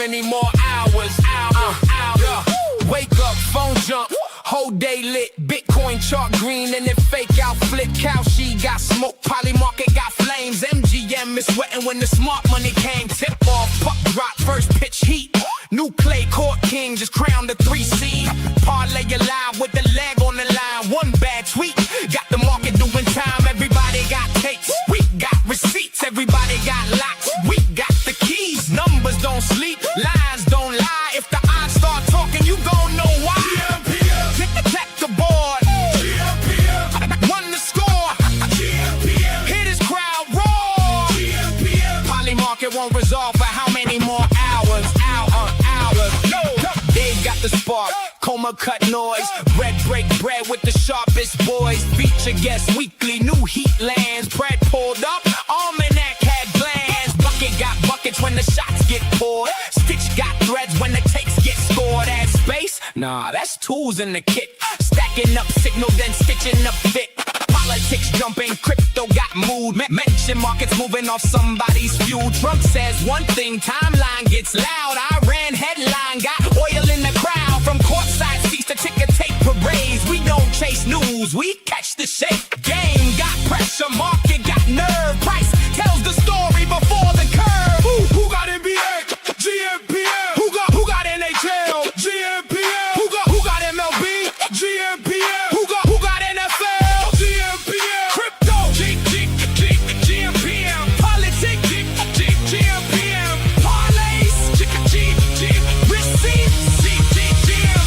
many more hours? Wake up, phone jump, whole day lit. Bitcoin chart green and it fake out flip. Cow she got smoke, poly market got flames. MGM is sweating when the smart money came. Tip off, puck drop, first pitch heat. New clay court king just crowned the 3 seed. Parlay alive with the leg on the line. One bad tweet got the market doing time. Everybody got tapes, we got receipts. Everybody got locks, we got the keys. Numbers don't sleep, lines don't lie. If the odds start talking, you gon' know why. gmPM, check the board. gmPM, won the score. gmPM, hit his crowd roar. gmPM, poly market won't resolve for how many more hours? No, Dave got the spark. Kkoma cut noise. Bread break bread with the sharpest boys. Feature guest weekly, new heat lands. Bread pulled up, almanac had glands. Bucket got buckets when the shots get poured. Stitch got threads when the takes get scored. Add space? Nah, that's tools in the kit. Stacking up signal, then stitching up fit. Politics jumping, crypto got mood. Mention markets moving off somebody's fuel. Trump says one thing, timeline gets loud. Iran headline got oil in the crowd. From courtside seats to ticker tape parades. We don't chase news, we catch the shape. Game got pressure, market got nerve. Price tells the story before the curve. Who got NBA? gmPM. Who got NHL? gmPM. Who got MLB? gmPM. Who got NFL? gmPM. Crypto? gmPM. Politics? gmPM. Parlays? Receipts? gmPM.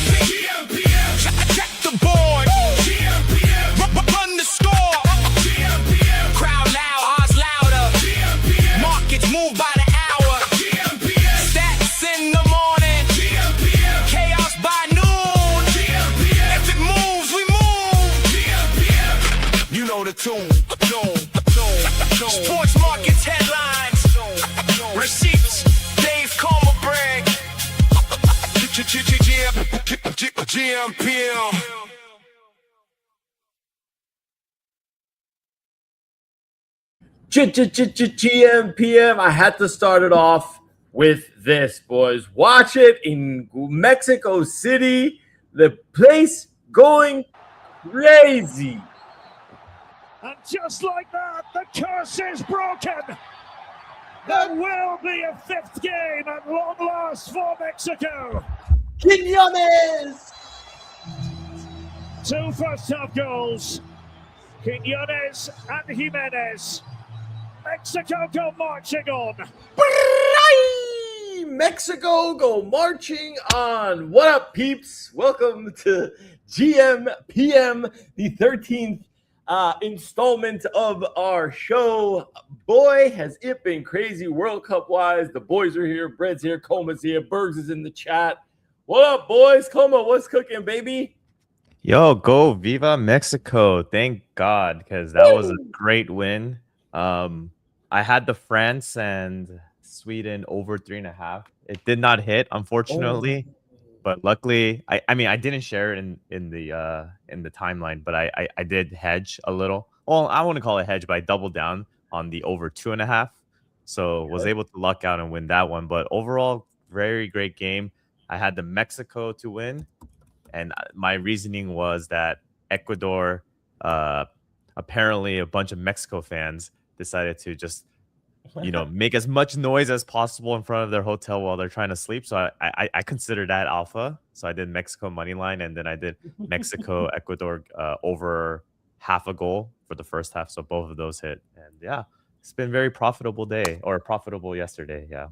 Check the board. gmPM. Run the score. gmPM. Crowd loud, odds louder. gmPM. Markets move by the hour. gmPM. Stats in the morning. gmPM. Chaos by noon. gmPM. If it moves, we move. gmPM. You know the tune. Sports markets headlines. Receipts. Dave Kkoma brag. gmPM. gmPM. I had to start it off with this, boys. Watch it in Mexico City. The place going crazy. And just like that, the curse is broken. There will be a 5th game at long last for Mexico. Quiñones! 2 first-half goals. Quiñones and Jimenez. Mexico go marching on. Mexico go marching on. What up, peeps? Welcome to gmPM, the 13th installment of our show. Boy, has it been crazy World Cup wise. The boys are here, Bread's here, Kkoma's here, Bergs is in the chat. What up, boys? Kkoma, what's cooking, baby? Yo, go Viva Mexico. Thank God, because that was a great win. I had the France and Sweden over 3.5. It did not hit, unfortunately. But luckily, I mean, I didn't share it in the timeline, but I did hedge a little. Well, I wouldn't call it hedge, but I doubled down on the over 2.5. So was able to luck out and win that one. But overall, very great game. I had the Mexico to win, and my reasoning was that Ecuador, apparently a bunch of Mexico fans decided to just, make as much noise as possible in front of their hotel while they're trying to sleep. So I considered that alpha. So I did Mexico money line, and then I did Mexico Ecuador over half a goal for the first half. So both of those hit, and yeah, it's been a very profitable day, or profitable yesterday. Yeah.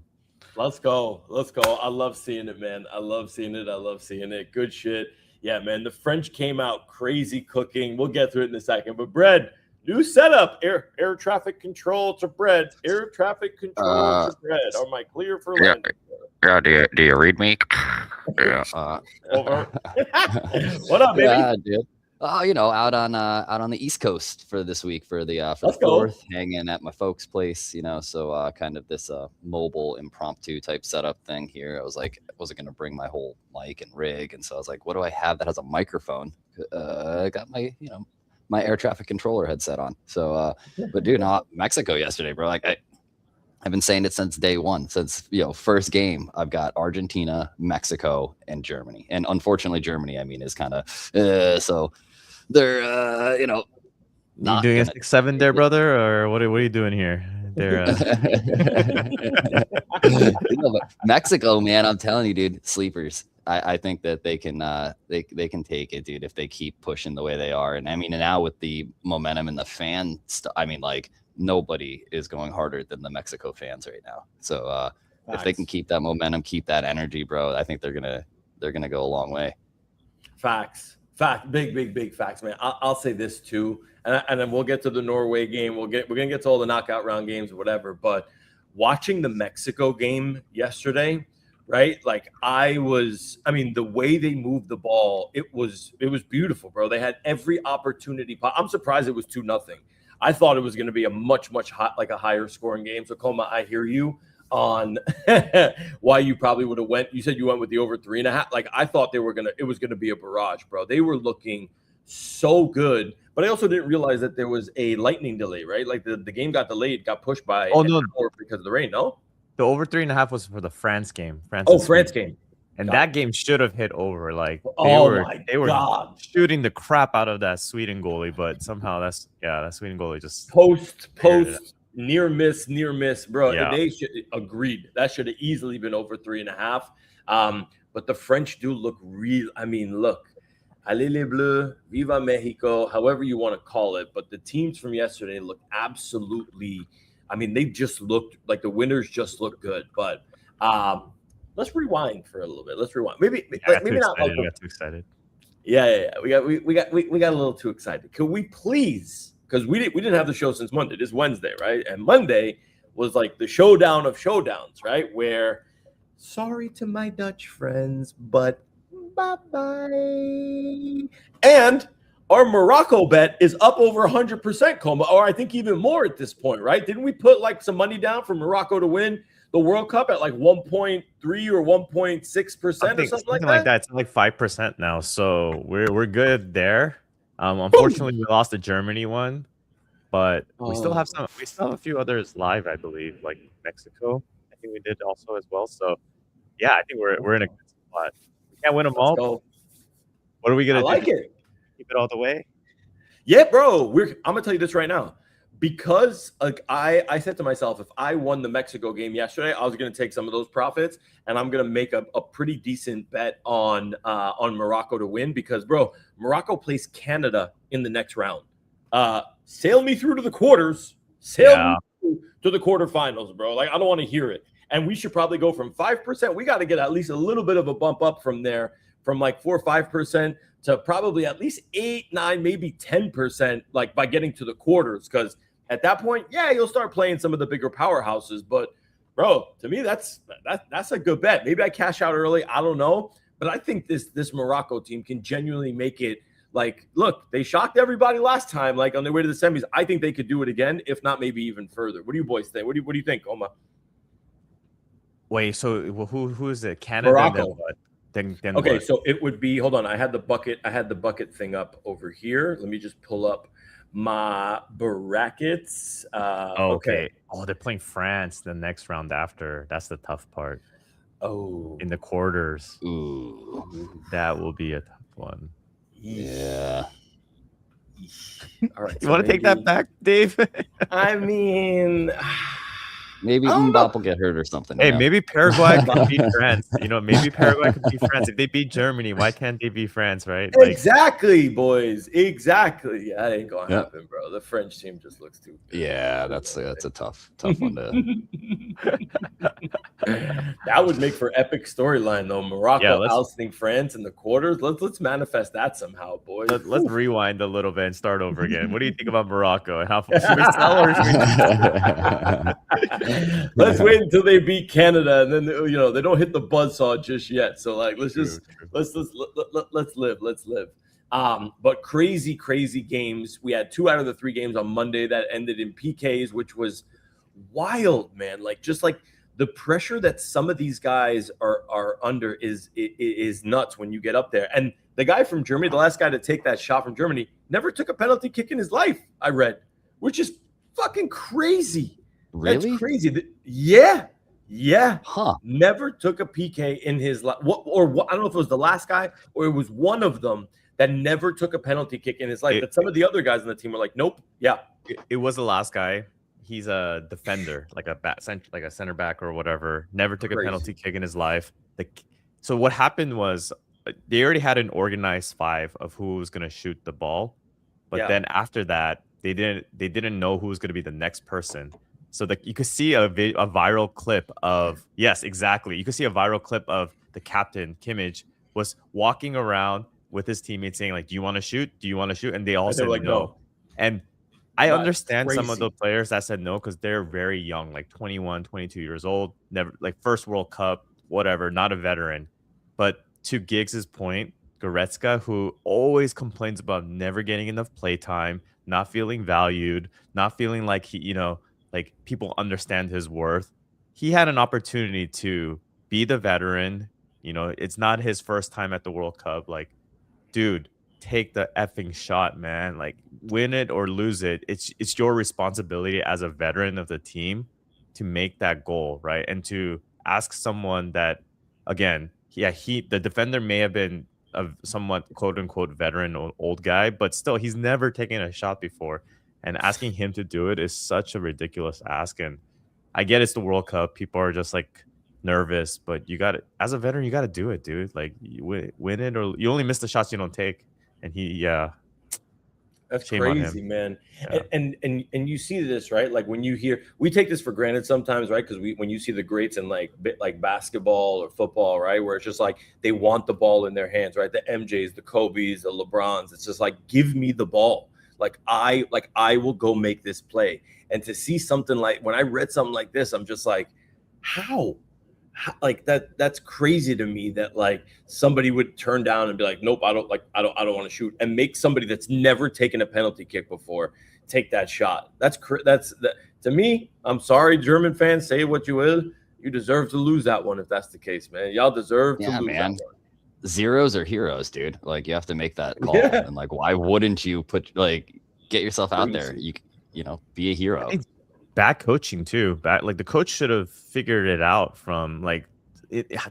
Let's go. I love seeing it, man. I love seeing it. Good shit. Yeah, man. The French came out crazy cooking. We'll get through it in a second. But Bread, new setup. Air traffic control to Bread. Air traffic control to Bread. Am I clear for landing? Yeah. Do you read me? Yeah. Over. What up, baby? Yeah, dude. Out on the East Coast for this week for the 4th, hanging at my folks' place. So kind of this mobile impromptu type setup thing here. I was like, I wasn't gonna bring my whole mic and rig, and so I was like, what do I have that has a microphone? I got my my air traffic controller headset on. So, but dude, not Mexico yesterday, bro. Like I I've been saying it since day one, since first game. I've got Argentina, Mexico, and Germany, and unfortunately, Germany, I mean, is kind of so they're You doing a 6-7 there, brother, or what are you doing here? They're Mexico, man, I'm telling you, dude, sleepers. I think that they can they can take it, dude, if they keep pushing the way they are. And I mean, now with the momentum and the fan stuff, I mean, like nobody is going harder than the Mexico fans right now. So if they can keep that momentum, keep that energy, bro, I think they're gonna go a long way. Facts. Big facts, man. I'll say this too, and then we'll get to the Norway game. We're gonna get to all the knockout round games or whatever. But watching the Mexico game yesterday, right? Like I mean, the way they moved the ball, it was beautiful, bro. They had every opportunity. I'm surprised it was 2-0. I thought it was going to be a much a higher scoring game. So Kkoma, I hear you on why you probably would have went. You said you went with the over 3.5. Like I thought it was gonna be a barrage, bro. They were looking so good, but I also didn't realize that there was a lightning delay, right? Like the game got delayed, got pushed by an hour because of the rain. No, the over 3.5 was for the France game. France game. And that game should have hit over. Like they were shooting the crap out of that Sweden goalie, but somehow that Sweden goalie just post near miss, bro. Yeah. They agreed that should have easily been over 3.5. But the French do look real. I mean, look, Allez les Bleus, Viva Mexico, however you want to call it. But the teams from yesterday look absolutely. I mean, they just looked like the winners just look good. But let's rewind for a little bit. Let's rewind. Maybe not. We got too excited. Yeah. We got a little too excited. Could we please? Because we didn't have the show since Monday. This is Wednesday, right? And Monday was like the showdown of showdowns, right? Where, sorry to my Dutch friends, but bye-bye. And our Morocco bet is up over 100%, Kkoma, or I think even more at this point, right? Didn't we put like some money down for Morocco to win the World Cup at like 1.3 or 1.6% or something like that? It's like 5% now, so we're good there. Unfortunately, we lost the Germany one, but we still have a few others live, I believe, like Mexico. I think we did also as well. So yeah, I think we're in a good spot. We can't win them all. What are we gonna do? Like it. Keep it all the way. Yeah, bro. I'm gonna tell you this right now. Because like I said to myself, if I won the Mexico game yesterday, I was going to take some of those profits and I'm going to make a pretty decent bet on Morocco to win because, bro, Morocco plays Canada in the next round. Sail me through to the quarters. Sail me through to the quarterfinals, bro. Like, I don't want to hear it. And we should probably go from 5%. We got to get at least a little bit of a bump up from there, from like 4 or 5% to probably at least 8, 9, maybe 10%, like by getting to the quarters. Because at that point, yeah, you'll start playing some of the bigger powerhouses. But, bro, to me, that's a good bet. Maybe I cash out early. I don't know. But I think this Morocco team can genuinely make it. Like, look, they shocked everybody last time, like on their way to the semis. I think they could do it again, if not maybe even further. What do you boys think? What do you think, Kkoma? Wait, so who is it? Canada? Morocco. Then okay, what? so it would be. Hold on, I had the bucket thing up over here. Let me just pull up my brackets. Okay. Oh, they're playing France the next round after. That's the tough part. Oh, in the quarters. Ooh, that will be a tough one. Yeah. All right. You want to take that back, Dave? I mean, maybe Mbappe will get hurt or something. Hey, maybe Paraguay can beat France. Maybe Paraguay can beat France. If they beat Germany, why can't they beat France, right? Exactly, boys. Exactly. That ain't gonna happen, bro. The French team just looks too good. Yeah, that's a tough one to. That would make for epic storyline though. Morocco ousting France in the quarters. Let's manifest that somehow, boys. Let's rewind a little bit and start over again. What do you think about Morocco and how should we sell or should we... Let's wait until they beat Canada and then they don't hit the buzzsaw just yet. So like let's live. But crazy games. We had 2 out of the 3 games on Monday that ended in PKs, which was wild, man. Like just like the pressure that some of these guys are under is nuts when you get up there. And the guy from Germany, the last guy to take that shot from Germany, never took a penalty kick in his life, I read, which is fucking crazy. Really? That's crazy. Yeah. Huh. Never took a PK in his life. I don't know if it was the last guy or it was one of them that never took a penalty kick in his life. But some of the other guys on the team were like, nope. Yeah. It was the last guy. He's a defender, like a center back or whatever. Never took a penalty kick in his life. So what happened was they already had an organized 5 of who was going to shoot the ball, but then after that they didn't know who was going to be the next person. So you could see a viral clip of you could see a viral clip of the captain Kimmich was walking around with his teammates saying like, "Do you want to shoot? Do you want to shoot?" And they all said like, no. And I understand some of the players that said no because they're very young, like 21, 22 years old, never like first World Cup, whatever, not a veteran. But to Giggs's point, Goretzka, who always complains about never getting enough playtime, not feeling valued, not feeling like he, like people understand his worth. He had an opportunity to be the veteran. It's not his first time at the World Cup. Like, dude, take the effing shot, man. Like, win it or lose it. It's your responsibility as a veteran of the team to make that goal, right? And to ask someone that, again, the defender may have been a somewhat quote unquote veteran or old guy, but still he's never taken a shot before. And asking him to do it is such a ridiculous ask. And I get it's the World Cup. People are just like nervous, but you got it as a veteran. You got to do it, dude. Like you win it, or you only miss the shots you don't take. And that's shame crazy, on him. man. Yeah. And you see this, right? Like when you hear, we take this for granted sometimes, right? Because when you see the greats in like basketball or football, right, where it's just like they want the ball in their hands, right? The MJs, the Kobes, the LeBrons. It's just like, give me the ball. Like I will go make this play. And to see something like, when I read something like this, I'm just like, how like that's crazy to me that like somebody would turn down and be like, nope, I don't want to shoot, and make somebody that's never taken a penalty kick before take that shot. That's to me. I'm sorry, German fans, say what you will. You deserve to lose that one if that's the case, man. Y'all deserve to lose that one. Zeros are heroes, dude. Like you have to make that call. And like, why wouldn't you get yourself out there? You know, be a hero. Bad coaching too. Like the coach should have figured it out from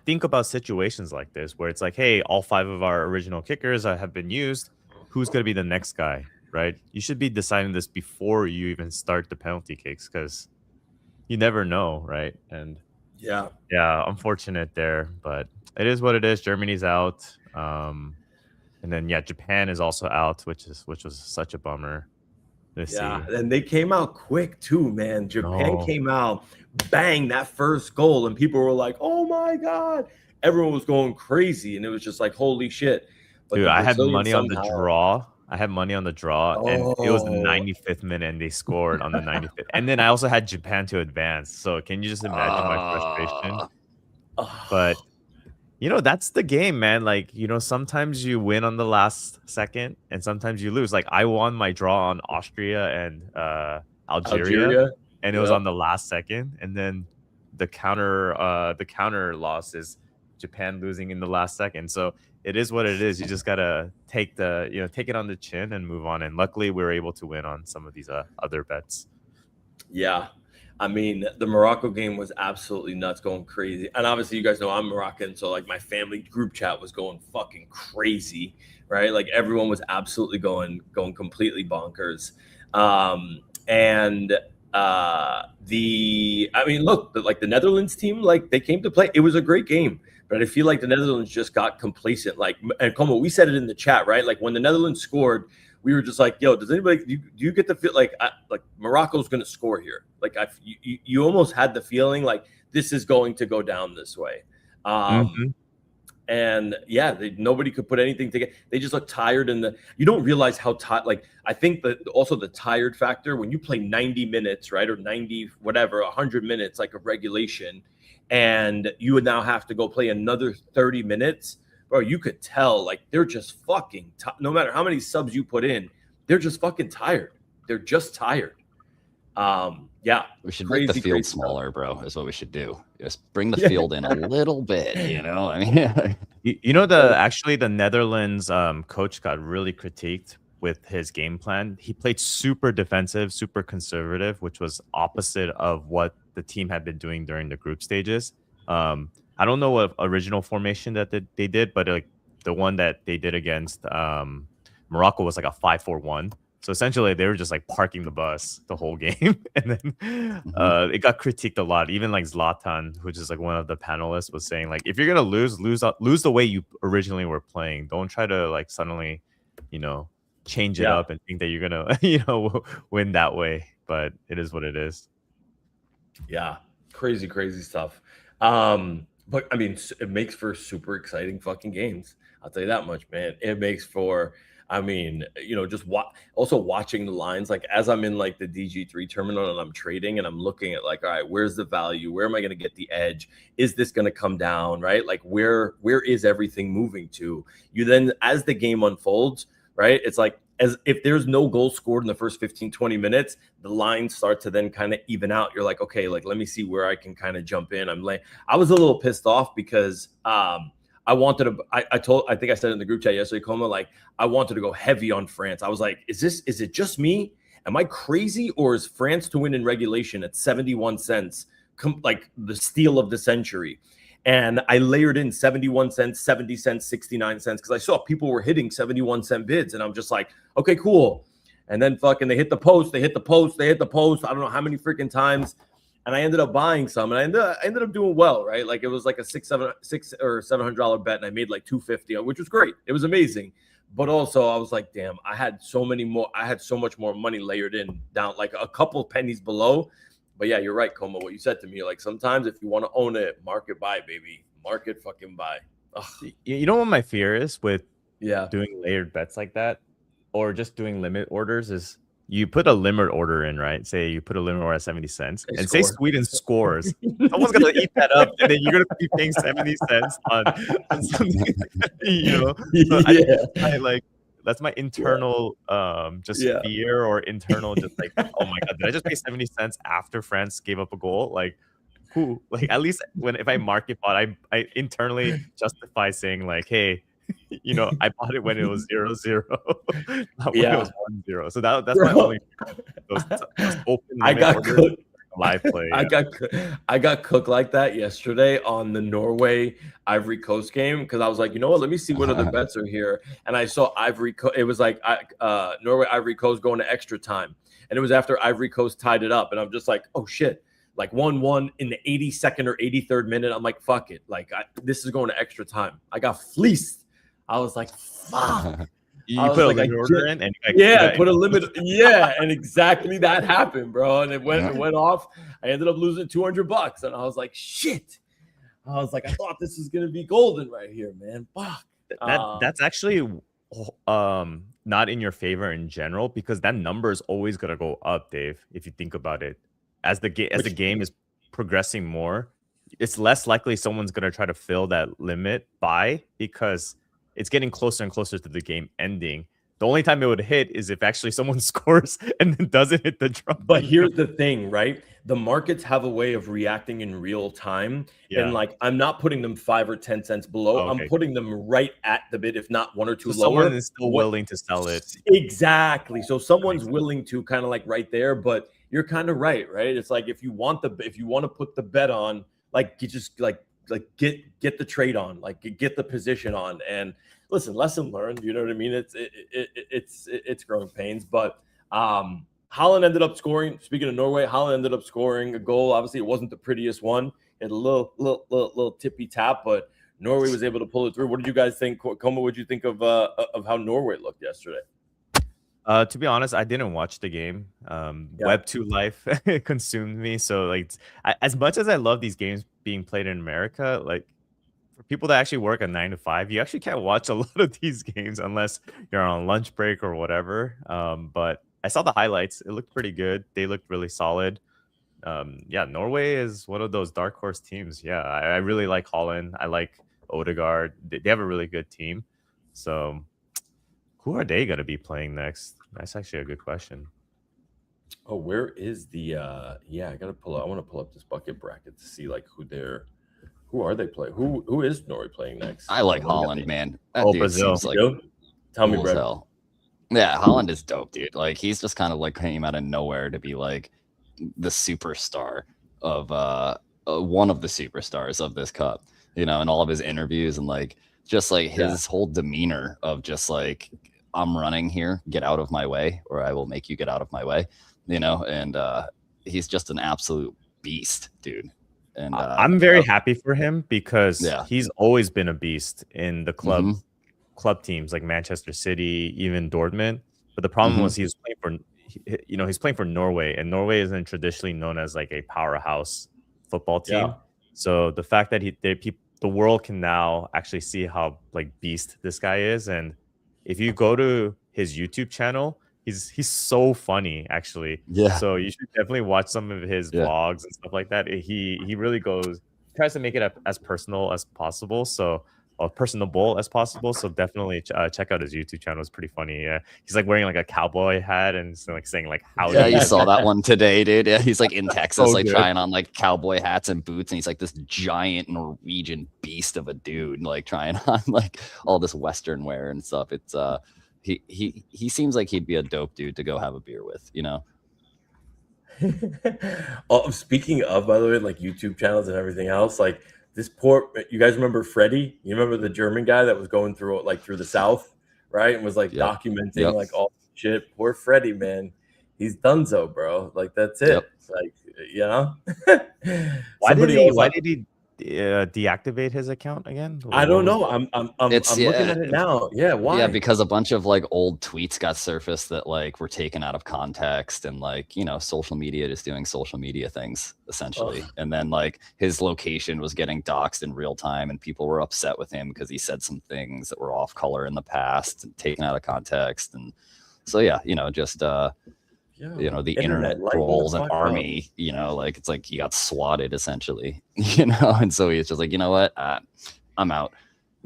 think about situations like this where it's like, hey, all 5 of our original kickers have been used. Who's going to be the next guy, right? You should be deciding this before you even start the penalty kicks because you never know, right? And yeah, unfortunate there, but it is what it is. Germany's out, and then Japan is also out, which was such a bummer. And they came out quick too, man. Japan came out, bang, that first goal, and people were like, "Oh my god!" Everyone was going crazy, and it was just like, "Holy shit!" But dude, I had money on the draw. And it was the 95th minute, and they scored on the 95th. And then I also had Japan to advance. So can you just imagine my frustration? But that's the game, man. Like, sometimes you win on the last second and sometimes you lose. Like I won my draw on Austria and Algeria, and it was on the last second. And then the counter loss is Japan losing in the last second. So it is what it is. You just gotta take it on the chin and move on. And luckily we were able to win on some of these other bets. Yeah. I mean, the Morocco game was absolutely nuts, going crazy. And obviously, you guys know I'm Moroccan, so like my family group chat was going fucking crazy, right? Like everyone was absolutely going completely bonkers. Look, the Netherlands team, like they came to play. It was a great game, but I feel like the Netherlands just got complacent. Like, and Kkoma, we said it in the chat, right? Like when the Netherlands scored, we were just like, yo, does anybody, do you get the feel like Morocco's going to score here? Like you almost had the feeling like this is going to go down this way. And nobody could put anything together. They just look tired. And you don't realize how tired, like, I think that also the tired factor when you play 90 minutes, right? Or 90, whatever, 100 minutes, like a regulation, and you would now have to go play another 30 minutes. Bro, you could tell, like, they're just fucking no matter how many subs you put in, they're just fucking tired. They're just tired. We should make the field smaller, bro, is what we should do. Just bring the field in a little bit, I mean. Actually the Netherlands coach got really critiqued with his game plan. He played super defensive, super conservative, which was opposite of what the team had been doing during the group stages. I don't know what original formation that they did, but like the one that they did against Morocco was like a 5-4-1. So essentially, they were just like parking the bus the whole game, and then it got critiqued a lot. Even like Zlatan, which is like one of the panelists, was saying like, if you're gonna lose the way you originally were playing. Don't try to like suddenly, change it up and think that you're gonna win that way. But it is what it is. Yeah, crazy stuff. But I mean, it makes for super exciting fucking games. I'll tell you that much, man. It makes for, I mean, just also watching the lines, like as I'm in like the DG3 terminal and I'm trading and I'm looking at like, all right, where's the value? Where am I going to get the edge? Is this going to come down? Right? Like where is everything moving to? You then, as the game unfolds, right? It's like, as if there's no goal scored in the first 15, 20 minutes, the lines start to then kind of even out. You're like, okay, like, let me see where I can kind of jump in. I was a little pissed off because I wanted to, I think I said in the group chat yesterday, Kkoma, like I wanted to go heavy on France. I was like, is it just me? Am I crazy? Or is France to win in regulation at 71 cents, like the steal of the century? And I layered in 71 cents, 70 cents, 69 cents, because I saw people were hitting 71-cent bids. And I'm just like, okay, cool. And then fucking they hit the post. I don't know how many freaking times. And I ended up buying some, and I ended up doing well, right? Like it was like a $600 or $700 bet, and I made like $250, which was great. It was amazing. But also I was like, damn, I had so much more money layered in down like a couple pennies below. But yeah, you're right, Kkoma. What you said to me, like sometimes if you want to own it, market buy, baby. Market fucking buy. Ugh. You know what my fear is with doing layered bets like that, or just doing limit orders, is you put a limit order in, right? Say you put a limit order at 70 cents, and say Sweden scores. Someone's gonna eat that up, and then you're gonna be paying 70 cents on something. So I like. That's my internal fear, or internal just like, oh my god, did I just pay 70 cents after France gave up a goal? Like who? Like at least if I market bought, I internally justify saying like, hey, I bought it when it was 0-0, not when it was 1-0. So that's my only those open I got cooked. Live play. I got cooked like that yesterday on the Norway Ivory Coast game, because I was like, you know what? Let me see what other bets are here. And I saw Ivory Coast. It was like Norway Ivory Coast going to extra time, and it was after Ivory Coast tied it up. And I'm just like, oh shit! Like 1-1 in the 82nd or 83rd minute. I'm like, fuck it. Like this is going to extra time. I got fleeced. I was like, fuck. You put a limit order in, and I put a limit. Yeah, and exactly that happened, bro. And it went off. I ended up losing $200, and I was like, shit. I was like, I thought this was gonna be golden right here, man. Fuck. That's actually not in your favor in general, because that number is always gonna go up, Dave. If you think about it, as the game is progressing more, it's less likely someone's gonna try to fill that limit by, because it's getting closer and closer to the game ending. The only time it would hit is if actually someone scores and then doesn't hit the drum. But here's the thing, right? The markets have a way of reacting in real time. Yeah. And like, I'm not putting them 5 or 10 cents below. Okay. I'm putting them right at the bid, if not 1 or 2 lower. Someone is still willing to sell it. Exactly. So someone's willing to kind of like right there, but you're kind of right? It's like, if you want to put the bet on, like, you just like get the trade on, like get the position on. And listen, lesson learned, you know what I mean? It's growing pains, but Holland ended up scoring. Speaking of Norway, Holland ended up scoring a goal. Obviously, it wasn't the prettiest one. It had a little tippy tap, but Norway was able to pull it through. What did you guys think? Kkoma, what did you think of how Norway looked yesterday? To be honest, I didn't watch the game. Web2 life consumed me. So like, as much as I love these games being played in America, like for people that actually work a 9 to 5, you actually can't watch a lot of these games unless you're on lunch break or whatever. But I saw the highlights. It looked pretty good. They looked really solid. Norway is one of those dark horse teams. Yeah, I really like Holland. I like Odegaard. They have a really good team. So who are they going to be playing next? That's actually a good question. Oh, where is the I want to pull up this bucket bracket to see like who are they playing? Who is Norway playing next? I like Holland, man. Brazil. Like tell me, Brett. Yeah, Holland is dope, dude. Like he's just kind of like came out of nowhere to be like the superstar of one of the superstars of this cup, you know, and all of his interviews and like just like his whole demeanor of just like I'm running here, get out of my way, or I will make you get out of my way, you know, and he's just an absolute beast, dude. And I'm very happy for him because Yeah. he's always been a beast in the club Mhm. club teams like Manchester City, even Dortmund. But the problem was he's playing he's playing for Norway, and Norway isn't traditionally known as like a powerhouse football team. Yeah. So the fact that the world can now actually see how like beast this guy is, and if you go to his YouTube channel, he's so funny actually. Yeah. So you should definitely watch some of his vlogs and stuff like that. He really tries to make it as personal as possible. So personable as possible. So definitely check out his YouTube channel. It's pretty funny. Yeah, he's like wearing like a cowboy hat and like saying like howdy. Yeah, you saw that one today, dude. Yeah, he's like in Texas, So like good. trying on like cowboy hats and boots, and he's like this giant Norwegian beast of a dude, like trying on like all this Western wear and stuff. It's he seems like he'd be a dope dude to go have a beer with, you know. Oh, speaking of, by the way, like YouTube channels and everything else, like this poor, you guys remember Freddie? You remember the German guy that was going through the South, right? And was like documenting like all shit. Poor Freddie, man. He's donezo, bro. Like that's it. Like, you know. Why did he deactivate his account again? I don't know. I'm looking at it now. Yeah, why? Yeah, because a bunch of like old tweets got surfaced that like were taken out of context, and like, you know, social media just doing social media things essentially. And then like his location was getting doxxed in real time, and people were upset with him because he said some things that were off color in the past and taken out of context. And so yeah, you know, just you know, the internet trolls and army, you know, like it's like he got swatted essentially, you know, and so he's just like, you know what, I'm out.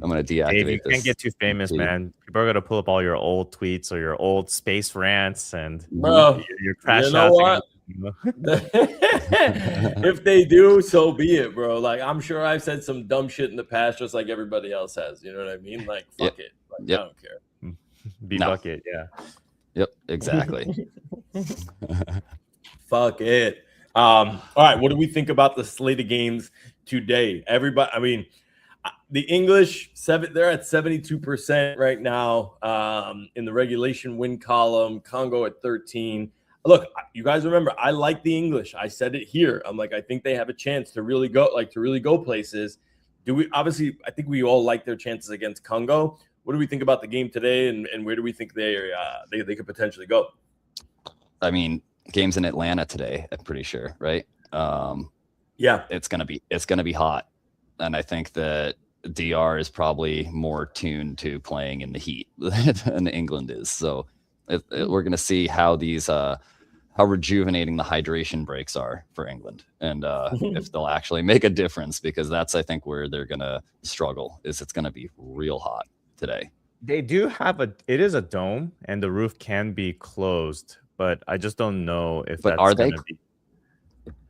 I'm gonna deactivate Dave, you this. can't get too famous, man. People are gonna pull up all your old tweets or your old space rants and your crash you know what? If they do, so be it, bro. Like I'm sure I've said some dumb shit in the past, just like everybody else has. You know what I mean? Like fuck it. Like, I don't care. Bucket, yeah. Yep, exactly. Fuck it. All right, what do we think about the slate of games today? Everybody, I mean, the English they're at 72% right now in the regulation win column. Congo at 13. Look, you guys remember, I like the English. I said it here. I'm like, I think they have a chance to really go places. Obviously, I think we all like their chances against Congo. What do we think about the game today, and where do we think they could potentially go? I mean, games in Atlanta today, I'm pretty sure, right? Yeah, it's gonna be hot, and I think that DR is probably more tuned to playing in the heat than England is. So we're gonna see how these how rejuvenating the hydration breaks are for England, and if they'll actually make a difference, because that's, I think, where they're gonna struggle. It's gonna be real hot today. They do have it is a dome, and the roof can be closed, but I just don't know if that's going to be.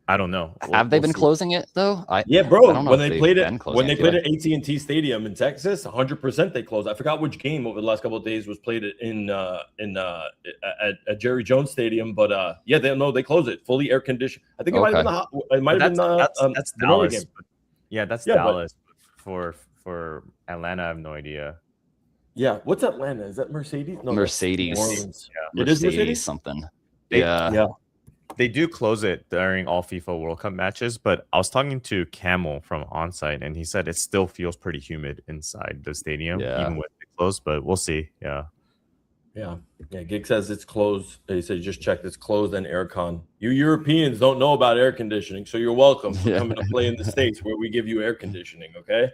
I don't know. Have they been closing it though? Yeah, bro. When they played at AT&T Stadium in Texas, 100% they closed. I forgot which game over the last couple of days was played at Jerry Jones Stadium, but yeah, they closed it fully air conditioned. I think it might have been that's Dallas. Game. Yeah, that's Dallas. But for Atlanta, I have no idea. Yeah, what's Atlanta? Is that Mercedes? No, Mercedes. Yeah. It is Mercedes something. Yeah. They do close it during all FIFA World Cup matches, but I was talking to Camel from Onsite, and he said it still feels pretty humid inside the stadium, even with it closed, but we'll see. Yeah. Gig says it's closed. He said just checked, it's closed and aircon. You Europeans don't know about air conditioning, so you're welcome for coming to play in the States where we give you air conditioning, okay?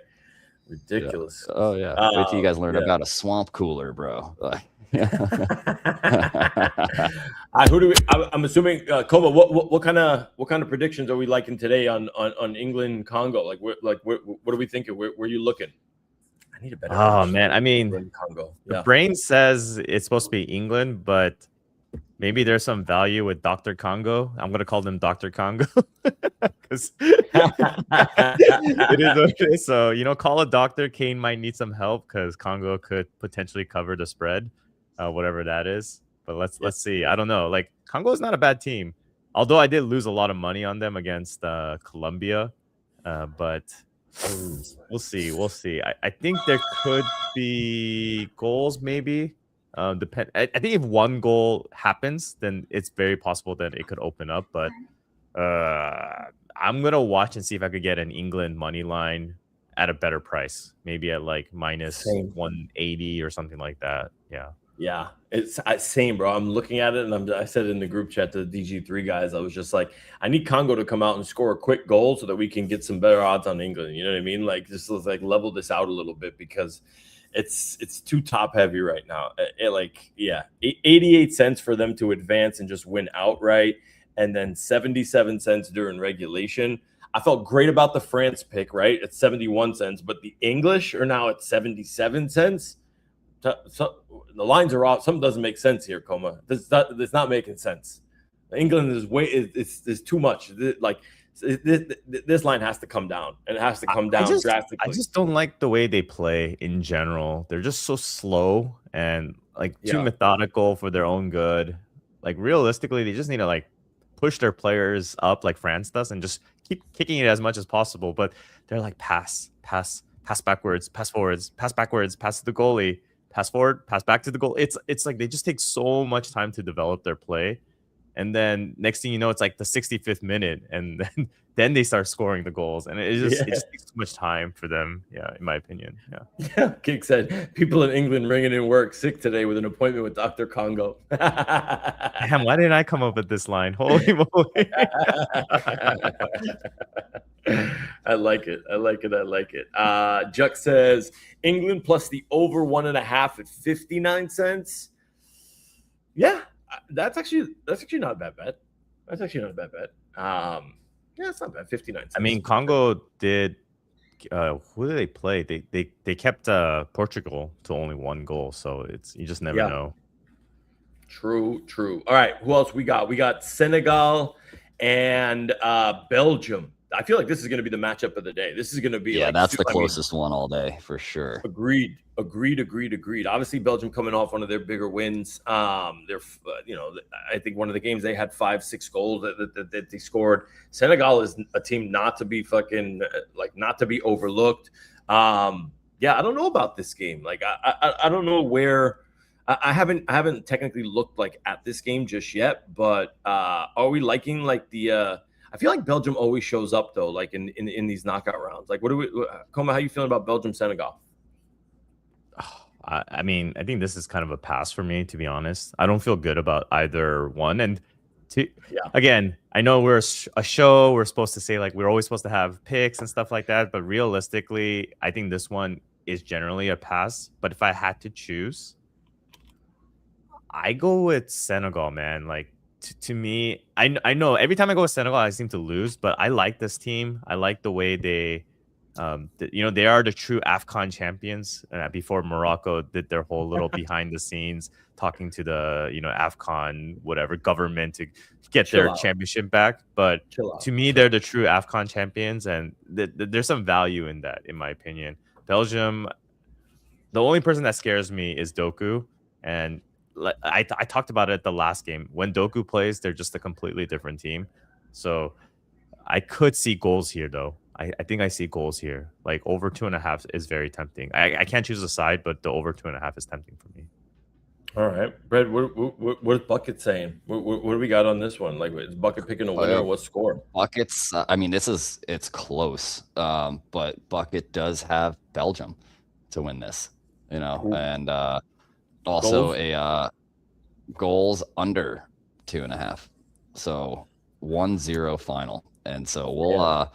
Ridiculous. Oh yeah. Wait till you guys learn about a swamp cooler, bro. I'm assuming Kkoma, what kind of predictions are we liking today on England Congo? Like what are we thinking? Where are you looking? I need a better. Oh man, I mean, Congo. The brain says it's supposed to be England, but maybe there's some value with Dr. Congo. I'm gonna call them Dr. Congo because it is okay. So call a doctor. Kane might need some help because Congo could potentially cover the spread. whatever that is. But let's see. I don't know. Like Congo is not a bad team, although I did lose a lot of money on them against Colombia. But we'll see. We'll see. I think there could be goals, maybe. I think if one goal happens, then it's very possible that it could open up. But I'm gonna watch and see if I could get an England money line at a better price, maybe at like minus 180 or something like that. Yeah, it's same, bro. I'm looking at it, and I said in the group chat to the DG3 guys, I was just like, I need Congo to come out and score a quick goal so that we can get some better odds on England. You know what I mean? Like, just like level this out a little bit because it's too top heavy right now. 88 cents for them to advance and just win outright, and then 77 cents during regulation. I felt great about the France pick, right? At 71 cents, but the English are now at 77 cents. So the lines are off. Something doesn't make sense here, Kkoma. It's not making sense. England is it's too much. This line has to come down, and it has to come down drastically. I just don't like the way they play in general. They're just so slow and like too methodical for their own good. Like realistically, they just need to like push their players up like France does and just keep kicking it as much as possible. But they're like pass backwards, pass forwards, pass backwards, pass to the goalie, pass forward, pass back to the goal. It's like they just take so much time to develop their play. And then next thing you know, it's like the 65th minute, and then they start scoring the goals, and it just takes too much time for them. Yeah, in my opinion. Yeah. Kick said people in England ringing in work sick today with an appointment with Dr. Congo. Damn, why didn't I come up with this line? Holy moly! I like it. Juck says England plus the over 1.5 at 59 cents. Yeah. That's actually not a bad bet. That's actually not a bad bet. Yeah, it's not bad. 59 cents. I mean, Congo did. Who did they play? They kept Portugal to only 1 goal, so you just never know. True. All right, who else we got? We got Senegal and Belgium. I feel like this is going to be the matchup of the day. This is going to be that's the closest one all day for sure. Agreed. Obviously, Belgium coming off one of their bigger wins. They're I think one of the games they had 5-6 goals that they scored. Senegal is a team not to be not to be overlooked. I don't know about this game. Like I don't know where. I haven't technically looked at this game just yet, but are we liking the? I feel like Belgium always shows up though, in these knockout rounds. What do we, Kkoma? How you feeling about Belgium, Senegal? I mean, I think this is kind of a pass for me, to be honest. I don't feel good about either one. And again, I know we're a show. We're supposed to say we're always supposed to have picks and stuff like that. But realistically, I think this one is generally a pass. But if I had to choose, I go with Senegal, man. To me, I know every time I go with Senegal, I seem to lose. But I like this team. I like the way they... they are the true AFCON champions. Before Morocco did their whole little behind the scenes talking to the AFCON whatever government to get their championship back. But to me, they're the true AFCON champions, and there's some value in that, in my opinion. Belgium, the only person that scares me is Doku, and I talked about it the last game. When Doku plays, they're just a completely different team. So I could see goals here, though. I think I see goals here. Over 2.5 is very tempting. I can't choose a side, but the over 2.5 is tempting for me. All right, Brad. What's Bucket saying? What do we got on this one? Is Bucket picking a winner? What score? Bucket's. I mean, it's close. But Bucket does have Belgium to win this. And also goals? A goals under 2.5. So 1-0 final. And so we'll.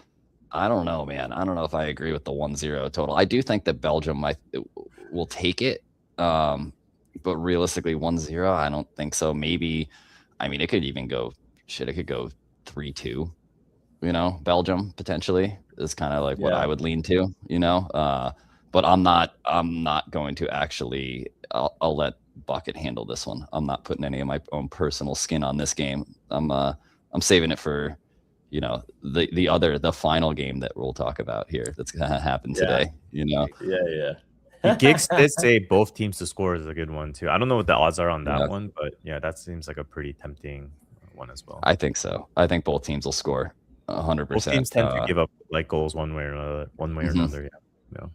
I don't know, man. I don't know if I agree with the 1-0 total. I do think that Belgium will take it. But realistically, 1-0, I don't think so. Maybe, I mean, it could even go, it could go 3-2, Belgium potentially is kind of what I would lean to, but I'm not going to actually, I'll let Bucket handle this one. I'm not putting any of my own personal skin on this game. I'm saving it for, the final game that we'll talk about here that's gonna happen today. Yeah. The gigs did say both teams to score is a good one too. I don't know what the odds are on that one, but yeah, that seems like a pretty tempting one as well. I think so. I think both teams will score 100%. Both teams tend to give up like goals one way or another. Yeah.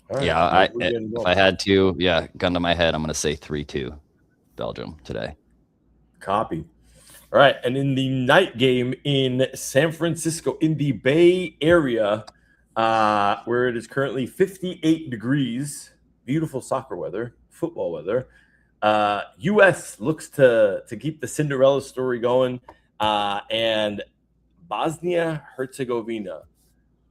All Yeah, if I had to, gun to my head, I'm going to say 3-2 Belgium today. Copy. All right, and in the night game in San Francisco, in the Bay Area, where it is currently 58 degrees, beautiful soccer weather, football weather, U.S. looks to keep the Cinderella story going, and Bosnia-Herzegovina.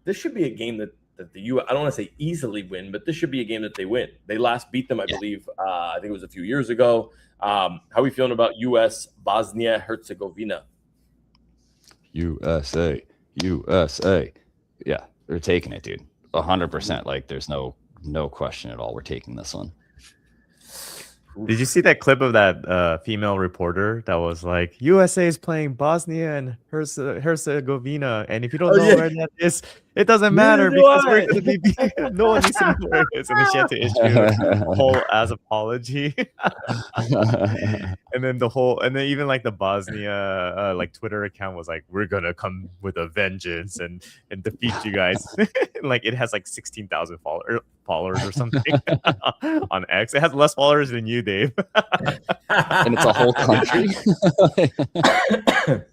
This should be a game that the U.S. I don't want to say easily win, but this should be a game that they win. They last beat them, I believe. I think it was a few years ago. How are we feeling about U.S. Bosnia-Herzegovina? USA. Yeah, they're taking it, dude. 100%. Like, there's no question at all. We're taking this one. Did you see that clip of that female reporter that was like, USA is playing Bosnia and Herzegovina, and if you don't know where that is, it doesn't matter because we're going to be no one needs to know where it is. And then she had to issue a whole as apology. and then even like the Bosnia like Twitter account was like, we're gonna come with a vengeance and defeat you guys. Like it has like 16,000 followers or something on X. It has less followers than you, Dave. And it's a whole country.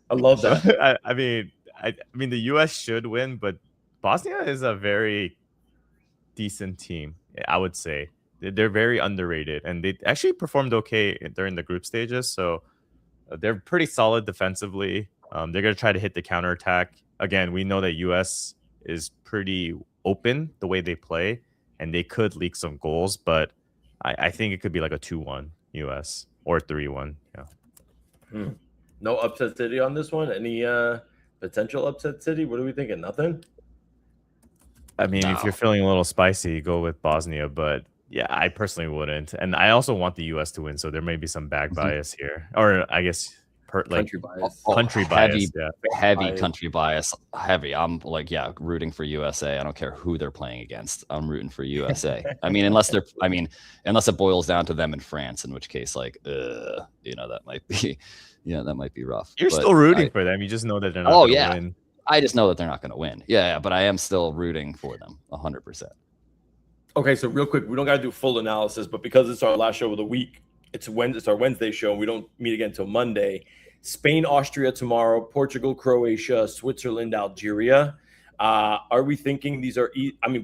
I love that. I mean, the U.S. should win, but Bosnia is a very decent team, I would say. They're very underrated, and they actually performed okay during the group stages. So they're pretty solid defensively. They're going to try to hit the counterattack. Again, we know that U.S. is pretty open the way they play, and they could leak some goals, but I think it could be like a 2-1 U.S. or 3-1. Yeah. No upset city on this one? Any potential upset city? What are we thinking? Nothing? I mean, if you're feeling a little spicy, go with Bosnia, but yeah, I personally wouldn't. And I also want the U.S. to win, so there may be some bag bias here. Or I guess country bias. Country bias. Heavy country bias. Heavy. I'm like, rooting for USA. I don't care who they're playing against. I'm rooting for USA. Unless it boils down to them in France, in which case, like, that might be rough. You're still rooting for them. You just know that they're not going to win. I just know that they're not going to win. Yeah, but I am still rooting for them 100%. Okay, so real quick, we don't got to do full analysis, but because it's our last show of the week, it's our Wednesday show, and we don't meet again until Monday. Spain, Austria tomorrow, Portugal, Croatia, Switzerland, Algeria. Are we thinking these are?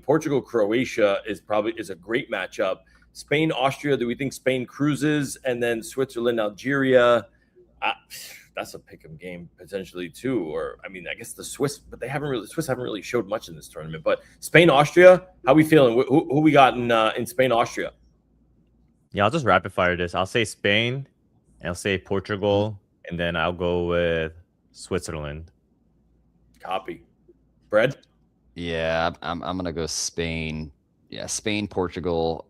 Portugal, Croatia is a great matchup. Spain, Austria. Do we think Spain cruises, and then Switzerland, Algeria? That's a pick'em game potentially too. Or I guess the Swiss, but the Swiss haven't really showed much in this tournament. But Spain, Austria, how we feeling? Who we got in Spain, Austria? Yeah, I'll just rapid fire this. I'll say Spain, I'll say Portugal, and then I'll go with Switzerland. Copy. Brad? Yeah, I'm gonna go Spain. Yeah, Spain, Portugal,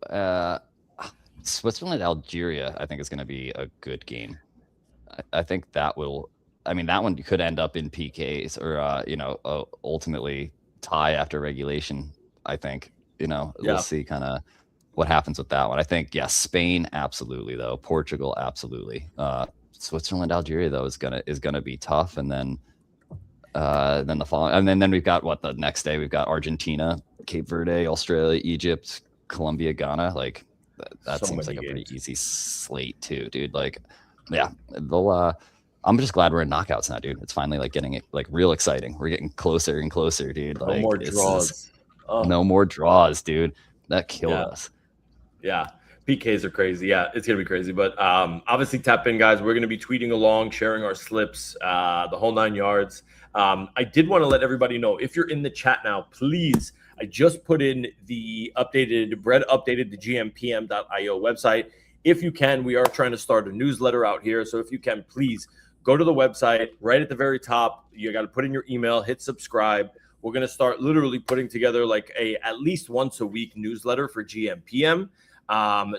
Switzerland, Algeria. I think is gonna be a good game. I think that will. That one could end up in PKs or ultimately tie after regulation. I think we'll see kind of what happens with that one. I think Spain absolutely though. Portugal absolutely. Switzerland, Algeria though is gonna be tough, and then the following, and then we've got the next day we've got Argentina, Cape Verde, Australia, Egypt, Colombia, Ghana. Like that seems like a pretty easy slate too, dude. Like. Yeah, I'm just glad we're in knockouts now, dude. It's finally like getting it like real exciting. We're getting closer and closer, dude. No more draws. No more draws, dude. That killed us. Yeah, PKs are crazy. Yeah, it's gonna be crazy. But obviously, tap in, guys. We're gonna be tweeting along, sharing our slips, the whole 9 yards. I did want to let everybody know, if you're in the chat now, please. I just put in Brett updated the gmPM.io website. If you can, we are trying to start a newsletter out here. So if you can, please go to the website right at the very top. You got to put in your email, hit subscribe. We're going to start literally putting together like at least once a week newsletter for gmPM.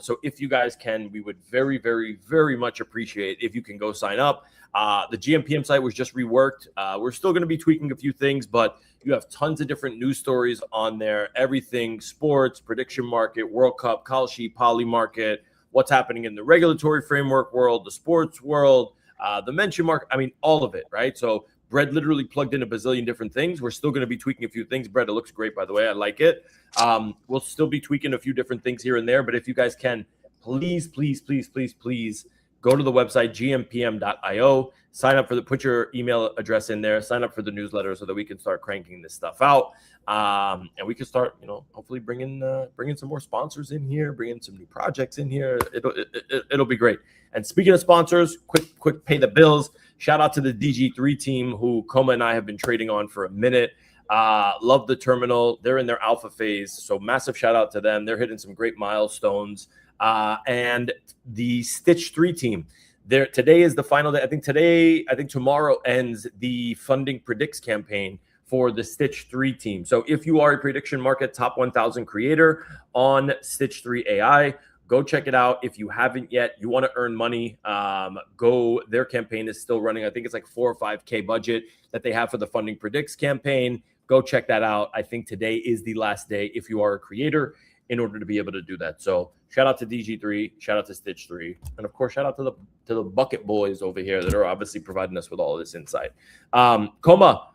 So if you guys can, we would very, very, very much appreciate if you can go sign up. The gmPM site was just reworked. We're still going to be tweaking a few things, but you have tons of different news stories on there. Everything sports, prediction market, World Cup, Kalshi, Poly market, what's happening in the regulatory framework world, the sports world, the mention market. I mean, all of it, right? So Bread literally plugged in a bazillion different things. We're still going to be tweaking a few things. Bread, it looks great, by the way. I like it. We'll still be tweaking a few different things here and there. But if you guys can, please go to the website, gmpm.io. Sign up put your email address in there. Sign up for the newsletter so that we can start cranking this stuff out. And we can start, hopefully bringing some more sponsors in here, bringing some new projects in here. It'll be great. And speaking of sponsors, quick pay the bills. Shout out to the DG3 team who Kkoma and I have been trading on for a minute. Love the terminal. They're in their alpha phase. So massive shout out to them. They're hitting some great milestones. And the Stitch 3 team. Today is the final day. I think tomorrow ends the Funding Predicts campaign for the Stitch 3 team. So if you are a prediction market top 1,000 creator on Stitch 3 AI, go check it out. If you haven't yet, you want to earn money, go. Their campaign is still running. I think it's like 4 or 5K budget that they have for the Funding Predicts campaign. Go check that out. I think today is the last day if you are a creator in order to be able to do that. So shout out to DG3, shout out to Stitch 3, and of course, shout out to the bucket boys over here that are obviously providing us with all of this insight. Kkoma,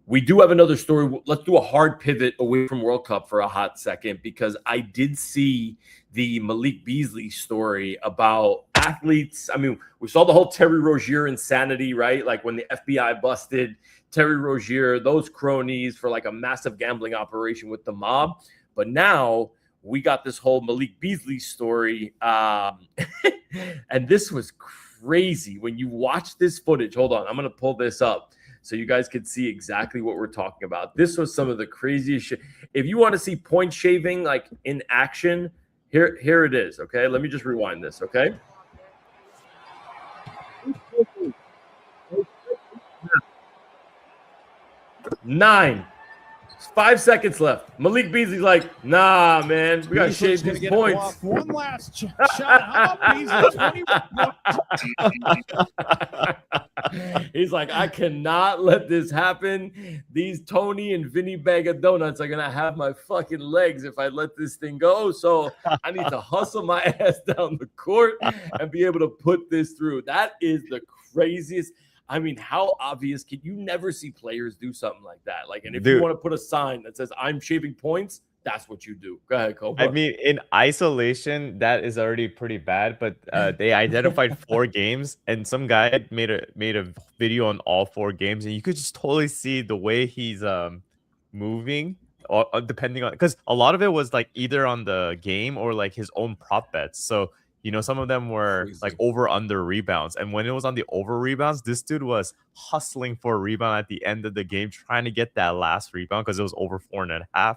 we do have another story. Let's do a hard pivot away from World Cup for a hot second, because I did see the Malik Beasley story about athletes. I mean, we saw the whole Terry Rozier insanity, right? Like when the FBI busted Terry Rozier, those cronies for like a massive gambling operation with the mob. But now we got this whole Malik Beasley story. And this was crazy. When you watch this footage, hold on, I'm going to pull this up so you guys can see exactly what we're talking about. This was some of the craziest shit. If you want to see point shaving like in action, here it is, okay? Let me just rewind this, okay? 9. 5 seconds left. Malik Beasley's like, nah, man, we got to shave these points. One last shot. How about Beasley? He's like, I cannot let this happen. These Tony and Vinny bag of donuts are going to have my fucking legs if I let this thing go. So I need to hustle my ass down the court and be able to put this through. That is the craziest. I mean, how obvious can you never see players do something like that? Like, and if you want to put a sign that says I'm shaving points, that's what you do. Go ahead, Kkoma. I mean, in isolation, that is already pretty bad. But they identified 4 games, and some guy made a video on all 4 games, and you could just totally see the way he's moving, depending on, because a lot of it was like either on the game or like his own prop bets. So some of them were like over under rebounds. And when it was on the over rebounds, this dude was hustling for a rebound at the end of the game, trying to get that last rebound because it was over 4.5.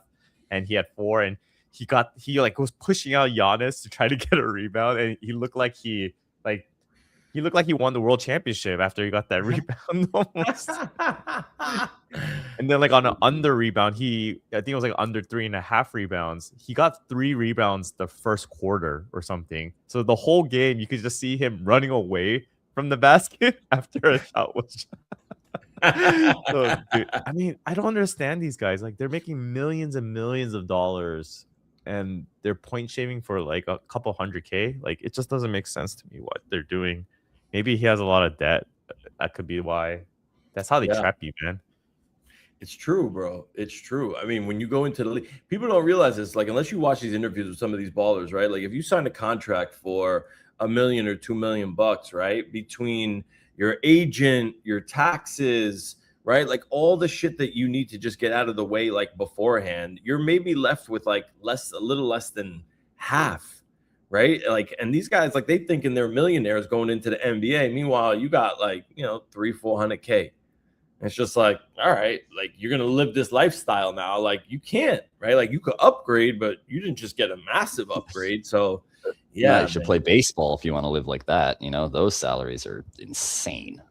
And he had 4. And he was pushing out Giannis to try to get a rebound. And he looked like he won the world championship after he got that rebound almost. And then like on an under rebound, I think it was like under 3.5 rebounds. He got 3 rebounds the first quarter or something. So the whole game, you could just see him running away from the basket after a shot was shot. So, dude, I mean, I don't understand these guys. Like, they're making millions and millions of dollars, and they're point shaving for like a couple $100K. Like, it just doesn't make sense to me what they're doing. Maybe he has a lot of debt. That could be why. That's how they trap you, man. It's true, bro. It's true. I mean, when you go into the league, people don't realize this. Like, unless you watch these interviews with some of these ballers, right? Like, if you sign a contract for $1 million or $2 million, right? Between your agent, your taxes, right? Like all the shit that you need to just get out of the way, like beforehand, you're maybe left with like a little less than half, right? Like, and these guys, like, they thinking they're millionaires going into the NBA. Meanwhile, you got like, $300-400K. It's just like, all right, like, you're going to live this lifestyle now. Like, you can't, right? Like, you could upgrade, but you didn't just get a massive upgrade. So yeah, you should play baseball if you want to live like that. Those salaries are insane.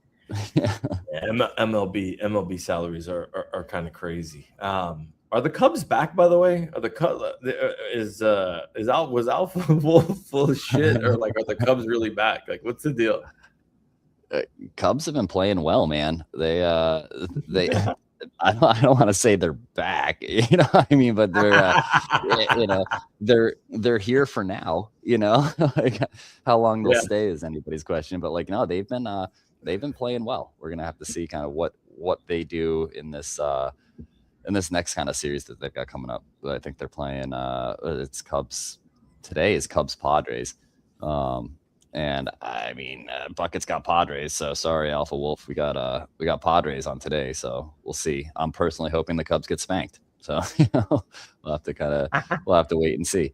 MLB salaries are kind of crazy. Are the Cubs back, by the way? Are the Cubs was Alpha Wolf full of shit, or like are the Cubs really back? Like, what's the deal? Cubs have been playing well, man. They I don't want to say they're back, you know what I mean, but they're you know, they're here for now, you know. Like, how long they'll stay is anybody's question, but like, no, they've been playing well. We're gonna have to see kind of what they do in this next kind of series that they've got coming up. But I think they're playing it's Cubs today is Cubs Padres. And I mean, Bucket's got Padres, so sorry, Alpha Wolf. We got Padres on today, so we'll see. I'm personally hoping the Cubs get spanked. So we'll have to wait and see.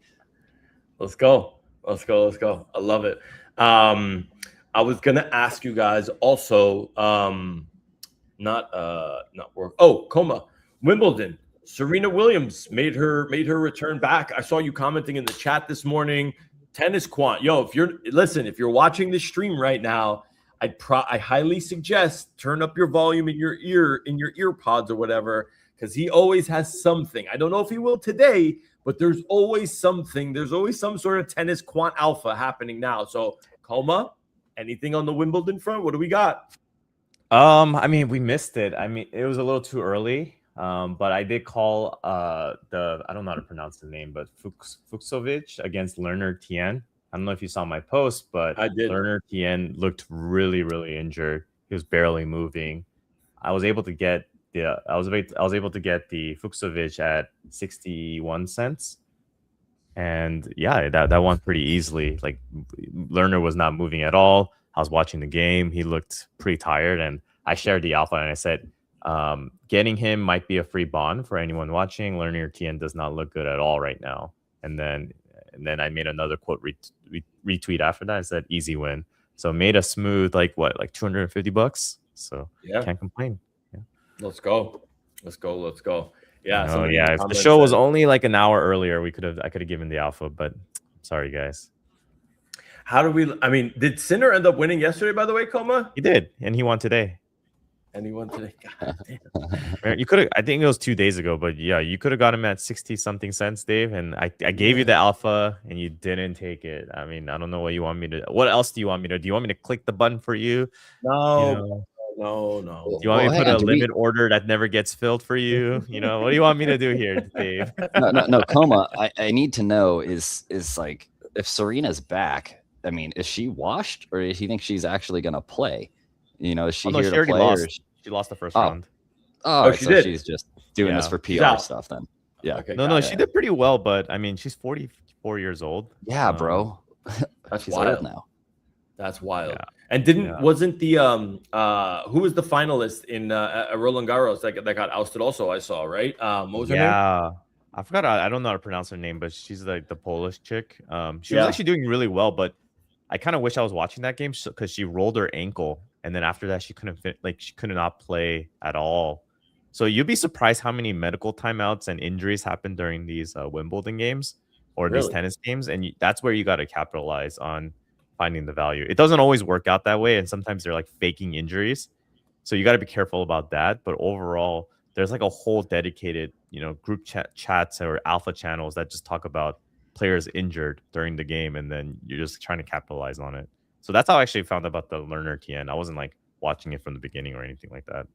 Let's go. I love it. I was gonna ask you guys also, not work. Oh, Kkoma, Wimbledon. Serena Williams made her return back. I saw you commenting in the chat this morning. Tennis quant, yo, if you're watching this stream right now, I highly suggest turn up your volume in your ear pods or whatever, because he always has something. I don't know if he will today, but there's always something. There's always some sort of tennis quant alpha happening now. So, Kkoma, anything on the Wimbledon front? What do we got? I mean, we missed it. I mean, it was a little too early. But I did call I don't know how to pronounce the name, but Fucsovic against Lerner Tien. I don't know if you saw my post, but I did. Lerner Tien looked really, really injured. He was barely moving. I was able to get the Fucsovic at 61 cents. And yeah, that won pretty easily. Like, Lerner was not moving at all. I was watching the game. He looked pretty tired, and I shared the alpha and I said, getting him might be a free bond for anyone watching. Lerner Tien does not look good at all right now. And then I made another quote retweet after that. I said easy win. So made a smooth like $250. So yeah, can't complain. Yeah. Let's go. Yeah. Oh yeah. If the show was only like an hour earlier, I could have given the alpha, but sorry guys. Did Sinner end up winning yesterday, by the way, Kkoma? He did, and he won today. God damn. You could have, I think it was 2 days ago, but yeah, you could have got him at 60 something cents, Dave. And I gave you the alpha and you didn't take it. I mean, I don't know what you want me to, what else do you want me to do? You want me to click the button for you? No. Do you want me to put a limit order that never gets filled for you? What do you want me to do here, Dave? No, Kkoma, I need to know is like, if Serena's back, I mean, is she washed, or do you think she's actually going to play? Is she here to play? Lost. She lost the first round. Oh, she did. She's just doing this for PR stuff then. Yeah. Okay, no, she did pretty well, but I mean, she's 44 years old. Yeah, bro. That's she's wild old now. That's wild. Yeah. And wasn't the who was the finalist in Roland Garros that got ousted also? I saw, right? What was her name? Yeah. I forgot. I don't know how to pronounce her name, but she's like the Polish chick. She was actually doing really well, but I kind of wish I was watching that game because she rolled her ankle, and then after that she could not play at all. So you'd be surprised how many medical timeouts and injuries happen during these Wimbledon games or these tennis games, and that's where you got to capitalize on finding the value. It doesn't always work out that way, and sometimes they're like faking injuries, so you got to be careful about that. But overall, there's like a whole dedicated group chats or alpha channels that just talk about players injured during the game, and then you're just trying to capitalize on it. So that's how I actually found out about the Lerner Tien. I wasn't like watching it from the beginning or anything like that.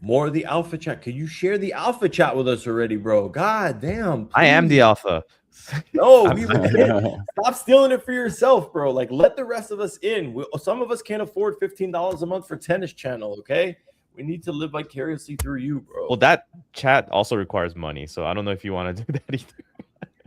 More of the alpha chat. Could you share the alpha chat with us already, bro? God damn. Please. I am the alpha. No, stop stealing it for yourself, bro. Like, let the rest of us in. Some of us can't afford $15 a month for Tennis Channel, okay? We need to live vicariously through you, bro. Well, that chat also requires money, so I don't know if you want to do that either.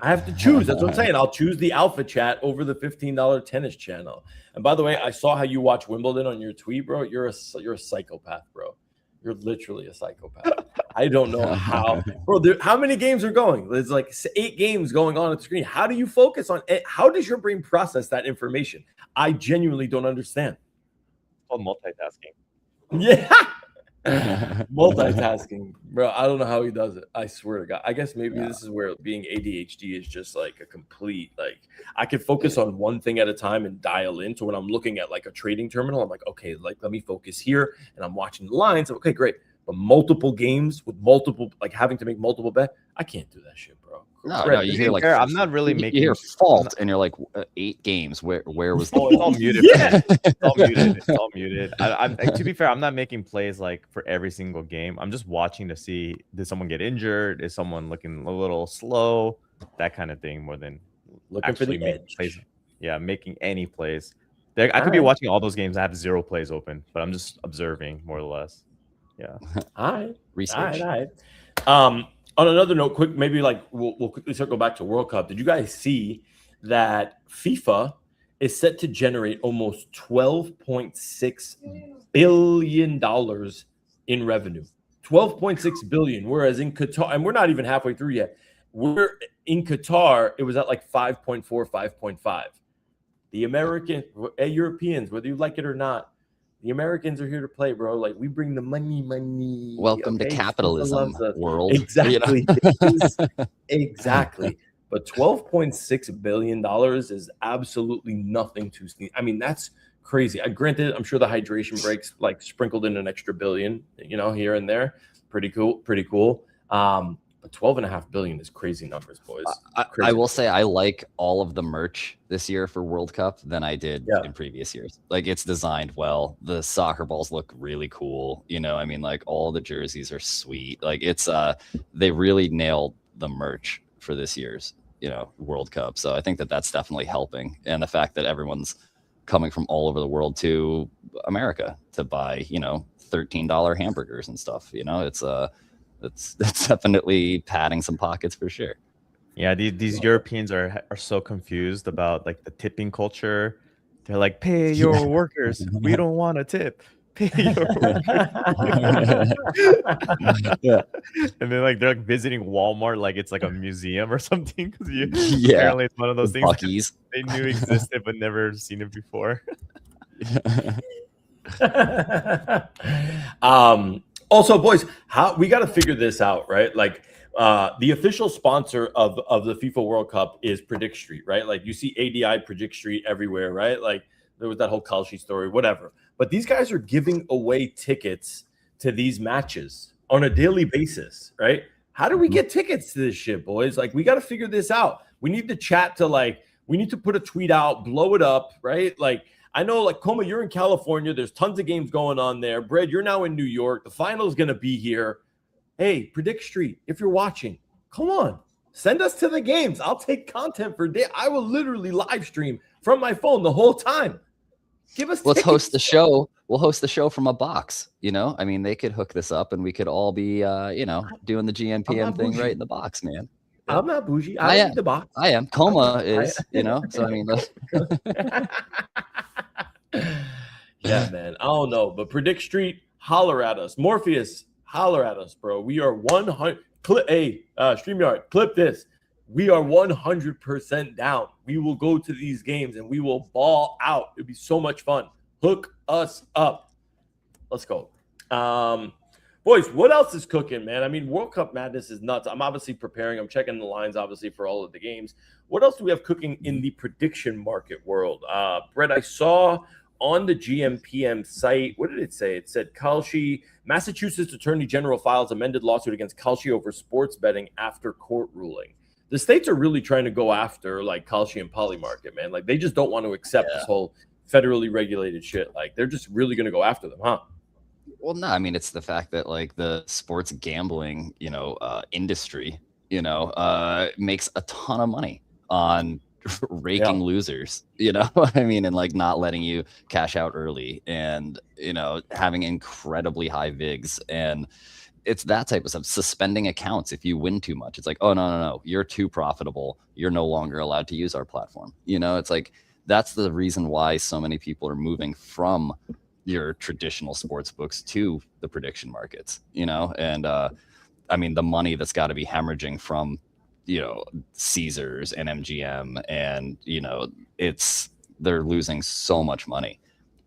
I have to choose. That's what I'm saying. I'll choose the alpha chat over the $15 Tennis Channel. And by the way, I saw how you watch Wimbledon on your tweet, bro. You're a psychopath, bro. You're literally a psychopath. I don't know how. Bro, how many games are going? There's like 8 games going on the screen. How do you focus on it? How does your brain process that information? I genuinely don't understand. It's called multitasking. Yeah. Multitasking, bro. I don't know how he does it. I swear to God. I guess maybe this is where being ADHD is just like a complete, like, I can focus on one thing at a time and dial in. So when I'm looking at like a trading terminal, I'm like, okay, like, let me focus here, and I'm watching the lines. Okay, great. But multiple games with multiple, like having to make multiple bets, I can't do that shit, bro. No, Brett, no, you to hear be like fair, I'm not really you making. hear fault, and you're like 8 games. Where was the Oh, it's all fault? muted. Yeah. It's all muted. It's all muted. To be fair, I'm not making plays like for every single game. I'm just watching to see, did someone get injured? Is someone looking a little slow? That kind of thing, more than Looking for actually the making edge. plays. Yeah, making any plays. I could All be right. watching all those games. I have 0 plays open, but I'm just observing more or less. Yeah. All right. Research. All right. On another note, quick, maybe like we'll quickly circle back to World Cup. Did you guys see that FIFA is set to generate almost $12.6 billion in revenue? 12.6 billion, whereas in Qatar, and we're not even halfway through yet. We're in Qatar, it was at like 5.4, 5.5. The Europeans, whether you like it or not, the Americans are here to play, bro. Like, we bring the money. Welcome to capitalism, world. Exactly. Exactly. But $12.6 billion is absolutely nothing to sneeze. I mean, that's crazy. Granted, I'm sure the hydration breaks like sprinkled in an extra billion, here and there. Pretty cool. But 12.5 billion is crazy numbers, boys. I will say I like all of the merch this year for World Cup than I did in previous years. Like, it's designed well. The soccer balls look really cool. I mean, like, all the jerseys are sweet. Like, it's they really nailed the merch for this year's World Cup. So I think that's definitely helping, and the fact that everyone's coming from all over the world to America to buy $13 hamburgers and stuff. That's definitely padding some pockets for sure. Yeah, these Europeans are so confused about like the tipping culture. They're like, pay your workers. We don't want a tip. Pay your workers. Yeah. And then they're like visiting Walmart like it's like a museum or something. Yeah. Apparently it's one of those things Buc-ee's. they knew existed but never seen it before. Also, boys, we got to figure this out, right? Like, the official sponsor of the FIFA World Cup is Predict Street, right? Like, you see ADI Predict Street everywhere, right? Like, there was that whole Kalshi story, whatever. But these guys are giving away tickets to these matches on a daily basis, right? How do we get tickets to this shit, boys? Like, we got to figure this out. We need to chat to we need to put a tweet out, blow it up, right? Like, I know, like, Kkoma, you're in California. There's tons of games going on there. Brad, you're now in New York. The final is going to be here. Hey, Predict Street, if you're watching, come on. Send us to the games. I'll take content for day. I will literally live stream from my phone the whole time. Give us Let's tickets. host the show. We'll host the show from a box. I mean, they could hook this up and we could all be, doing the gmPM thing right in the box, man. I'm not bougie. I need the box. I am. Kkoma is, so I mean, yeah, man. I don't know, but Predict Street, holler at us. Morpheus, holler at us, bro. We are 100. StreamYard, clip this. We are 100% down. We will go to these games and we will ball out. It'd be so much fun. Hook us up. Let's go. Boys, what else is cooking, man? I mean, World Cup madness is nuts. I'm obviously preparing. I'm checking the lines, obviously, for all of the games. What else do we have cooking in the prediction market world? Brett, I saw on the gmPM site, what did it say? It said Kalshi, Massachusetts Attorney General files amended lawsuit against Kalshi over sports betting after court ruling. The states are really trying to go after, like, Kalshi and Polymarket, man. Like, they just don't want to accept this whole federally regulated shit. Like, they're just really going to go after them, huh? Well, no, I mean, it's the fact that, like, the sports gambling, industry, makes a ton of money on raking losers, I mean, and like not letting you cash out early and, having incredibly high VIGs. And it's that type of stuff, suspending accounts if you win too much. It's like, oh, no, you're too profitable. You're no longer allowed to use our platform. It's like, that's the reason why so many people are moving from your traditional sports books to the prediction markets, and I mean, the money that's got to be hemorrhaging from, Caesars and MGM, and, they're losing so much money.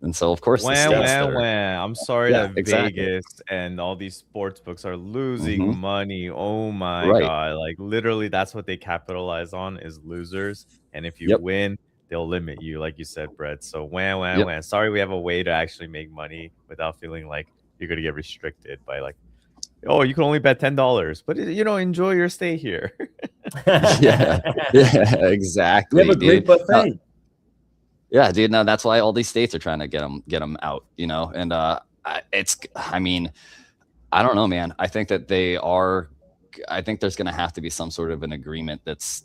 And so, of course, I'm sorry that exactly. Vegas and all these sports books are losing money. Oh my God. Like, literally, that's what they capitalize on, is losers. And if you win, they'll limit you, like you said, Brett. So wham. Sorry, we have a way to actually make money without feeling like you're gonna get restricted by like oh, you can only bet $10, but enjoy your stay here. yeah, exactly. We have a great buffet. Yeah, dude. No, that's why all these states are trying to get them out. And I mean, I don't know, man. I think that I think there's going to have to be some sort of an agreement that's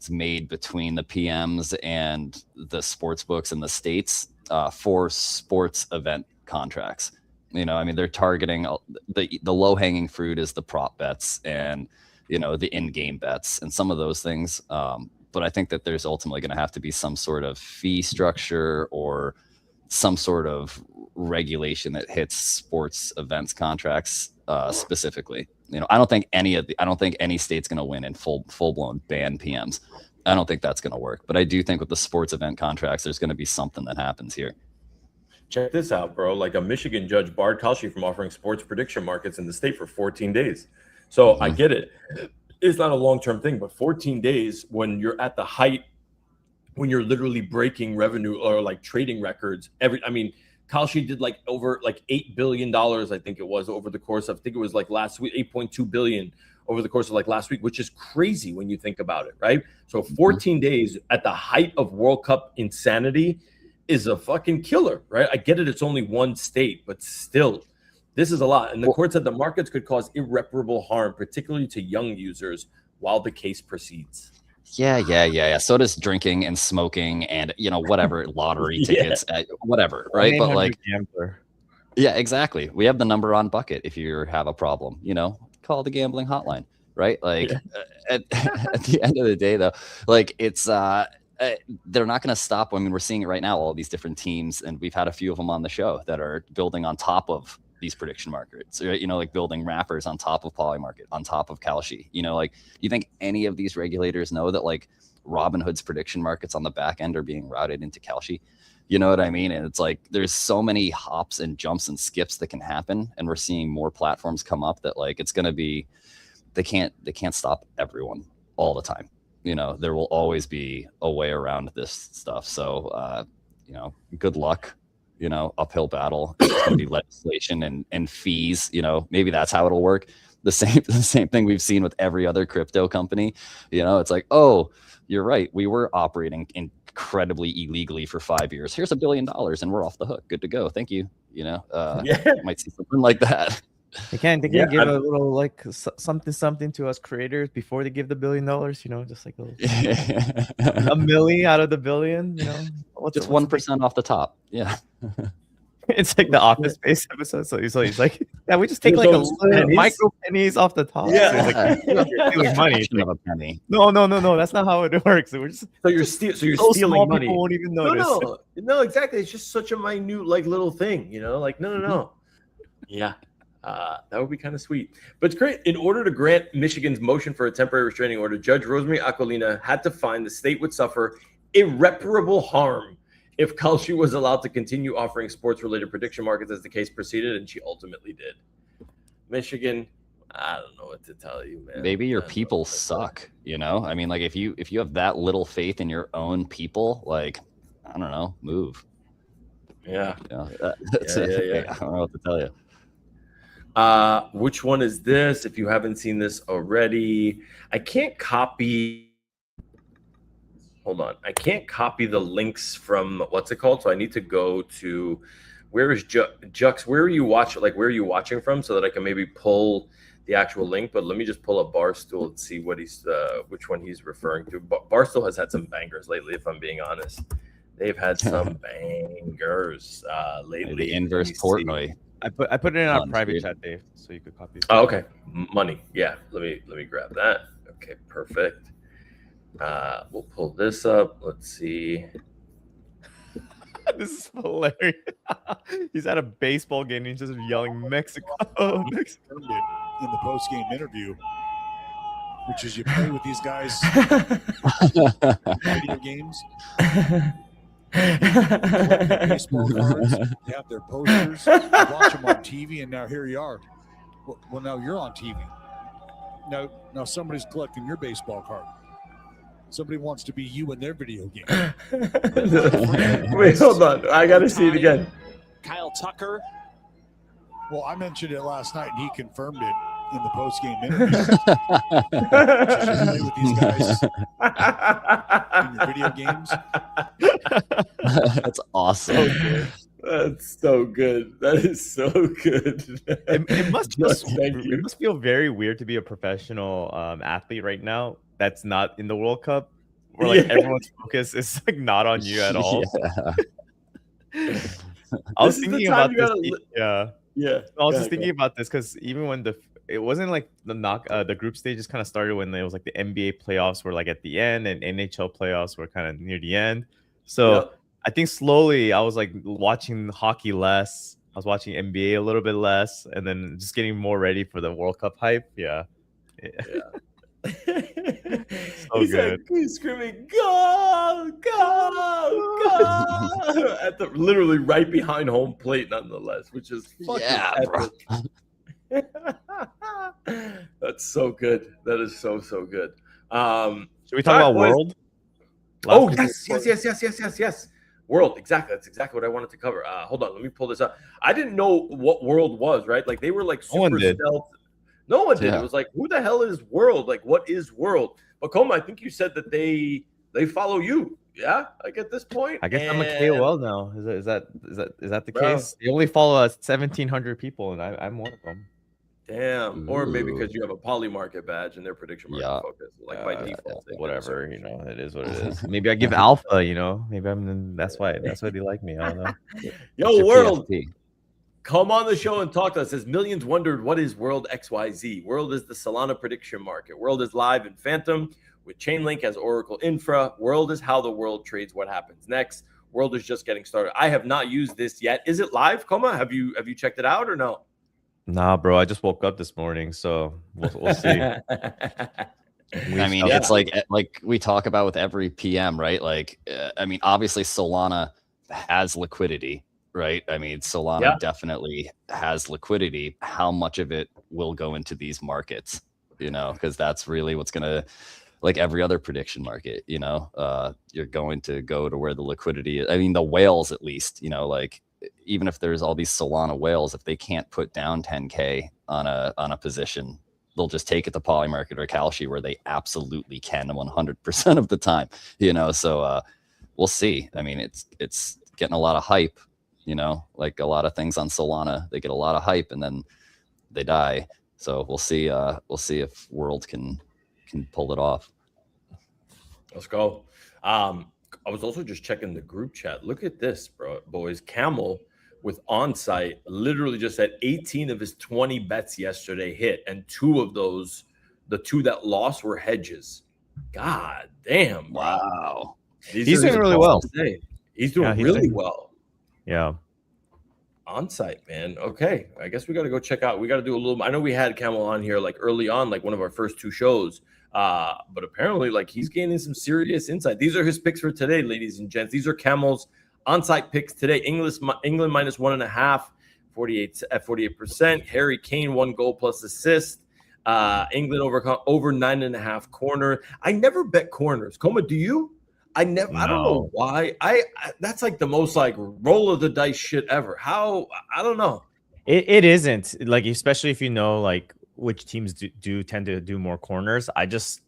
made between the PMs and the sports books in the states for sports event contracts. I mean, they're targeting the low hanging fruit is the prop bets and the in-game bets and some of those things. But I think that there's ultimately going to have to be some sort of fee structure or some sort of regulation that hits sports events contracts specifically. I don't think any state's going to win in full blown ban PMs. I don't think that's going to work. But I do think with the sports event contracts, there's going to be something that happens here. Check this out, bro. Like a Michigan judge barred Kalshi from offering sports prediction markets in the state for 14 days. So I get it. It's not a long-term thing, but 14 days when you're at the height, when you're literally breaking revenue or like trading records. Kalshi did over $8 billion, I think it was, over the course of, I think it was last week, 8.2 billion over the course of last week, which is crazy when you think about it, right? So 14 days at the height of World Cup insanity is a fucking killer, right? I get it. It's only one state, but still, this is a lot. And the court said the markets could cause irreparable harm, particularly to young users, while the case proceeds. Yeah. So does drinking and smoking and, whatever, lottery tickets, whatever, right? But yeah, exactly. We have the number on Bucket if you have a problem, call the gambling hotline, right? At the end of the day, though, it's they're not going to stop. I mean, we're seeing it right now, all these different teams, and we've had a few of them on the show that are building on top of these prediction markets, right? Building wrappers on top of Polymarket, on top of Kalshi. You think any of these regulators know that Robinhood's prediction markets on the back end are being routed into Kalshi? You know what I mean? And it's there's so many hops and jumps and skips that can happen, and we're seeing more platforms come up that it's going to be, they can't stop everyone all the time. There will always be a way around this stuff. So, good luck. Uphill battle. It's going to be legislation and fees. Maybe that's how it'll work. The same thing we've seen with every other crypto company. It's oh, you're right. We were operating incredibly illegally for 5 years. Here's $1 billion, and we're off the hook. Good to go. Thank you. Might see something like that. They can give a little something to us creators before they give the $1 billion. Just a little, a million out of the billion. Just 1% off the top. Yeah. It's the Office Space episode. So he's yeah, we just take a little micro pennies off the top. Yeah, you're stealing money. Of a penny. No, that's not how it works. You're stealing money. People won't even notice. No, exactly. It's just such a minute little thing. No. Yeah. That would be kind of sweet. But it's great. In order to grant Michigan's motion for a temporary restraining order, Judge Rosemary Aquilina had to find the state would suffer irreparable harm if Kalshi was allowed to continue offering sports-related prediction markets as the case proceeded, and she ultimately did. Michigan, I don't know what to tell you, man. Maybe your people suck, I mean, if you have that little faith in your own people, I don't know, move. Yeah. I don't know what to tell you. Which one is this? If you haven't seen this already, I can't copy. Hold on. I can't copy the links from what's it called. So I need to go to where is Jux? Where are you watching? Where are you watching from so that I can maybe pull the actual link? But let me just pull up Barstool and see what which one he's referring to. Barstool has had some bangers lately, if I'm being honest. They've had some bangers lately. The inverse Portnoy. I put it in our private chat, Dave, so you could copy it. Oh, okay. Money. Yeah. Let me grab that. Okay, perfect. We'll pull this up. Let's see. This is hilarious. He's at a baseball game and he's just yelling Mexico. Mexico. In the post-game interview, which is you play with these guys video games. Baseball cards, they have their posters, you watch them on TV, and now here you are. Well, now you're on TV. Now somebody's collecting your baseball card. Somebody wants to be you in their video game. Wait, hold on. I got to see it again. Kyle Tucker. Well, I mentioned it last night, and he confirmed it. in the post-game interview. Should you play with these guys in your video games? That's awesome. That's so good. That is so good. It must Just thank it you. must feel very weird to be a professional athlete right now that's not in the World Cup, where like Yeah. everyone's focus is like not on you at all. Yeah. I was This is the thinking time about you this. gotta Yeah, Yeah. I was Yeah, just thinking about this because even when it wasn't like the group stages kind of started when it was like the NBA playoffs were like at the end and NHL playoffs were kind of near the end. So Yep. I think slowly I was like watching hockey less. I was watching NBA a little bit less, and then just getting more ready for the World Cup hype. Yeah. He's good. like, he's screaming, "Go, go, go!" at the literally right behind home plate, nonetheless, which is fucking Yeah, bro. epic. That's so good. That is so good. Should we talk about boys. World? Oh Last yes. World, exactly. That's exactly what I wanted to cover. Hold on, let me pull this up. I didn't know what World was, right? Like they were like No one super did. stealth. No one did. Yeah. It was like, who the hell is World? Like, what is World? But Kkoma, I think you said that they follow you. Yeah, like at this point. I guess I'm a And- KOL now. Is that the Bro. case? They only follow 1,700 people, and I'm one of them. Damn. Or maybe Ooh. because you have a poly market badge and their prediction market Yeah. focus. Like by default. they get Whatever, a you know, it is what it is. Maybe I give alpha, you know. Maybe that's why they like me. I don't know. Yo, Your World. PFP. Come on the show and talk to us. As millions wondered, what is World XYZ? World is the Solana prediction market. World is live in Phantom with Chainlink as Oracle Infra. World is how the world trades what happens next. World is just getting started. I have not used this yet. Is it live, Kkoma? Have you checked it out or no? Nah, bro. I just woke up this morning, so we'll see. I mean, Yeah. it's like we talk about with every PM, right? Like, I mean, obviously Solana has liquidity, right? I mean, Solana definitely has liquidity. How much of it will go into these markets? You know, because that's really what's gonna, like every other prediction market. You know, you're going to go to where the liquidity is. I mean, the whales, at least. You know, like even if there's all these Solana whales, if they can't put down 10K on a position, they'll just take it to poly market or Kalshi where they absolutely can 100% of the time, you know. So we'll see. I mean, it's getting a lot of hype, you know, like a lot of things on Solana, they get a lot of hype and then they die. So we'll see if World can pull it off. Let's go. I was also just checking the group chat. Look at this, bro, boys. Camel with onsite literally just had 18 of his 20 bets yesterday hit, and 2 of those, the 2 that lost, were hedges. God damn! Bro. Wow. He's doing really well. He's doing he's really doing- well. Yeah. On-site, man. Okay, I guess we got to go check out. We got to do a little. I know we had Camel on here like early on, like one of our first 2 shows. But apparently, like he's gaining some serious insight. These are his picks for today, ladies and gents. These are Camel's on-site picks today. England minus 1.5, 48%. Harry Kane 1 goal plus assist. England over 9.5 corner. I never bet corners. Kkoma, do you? I don't know why. I that's like the most like roll of the dice shit ever. How? I don't know. It isn't like, especially if you know like which teams do tend to do more corners. I just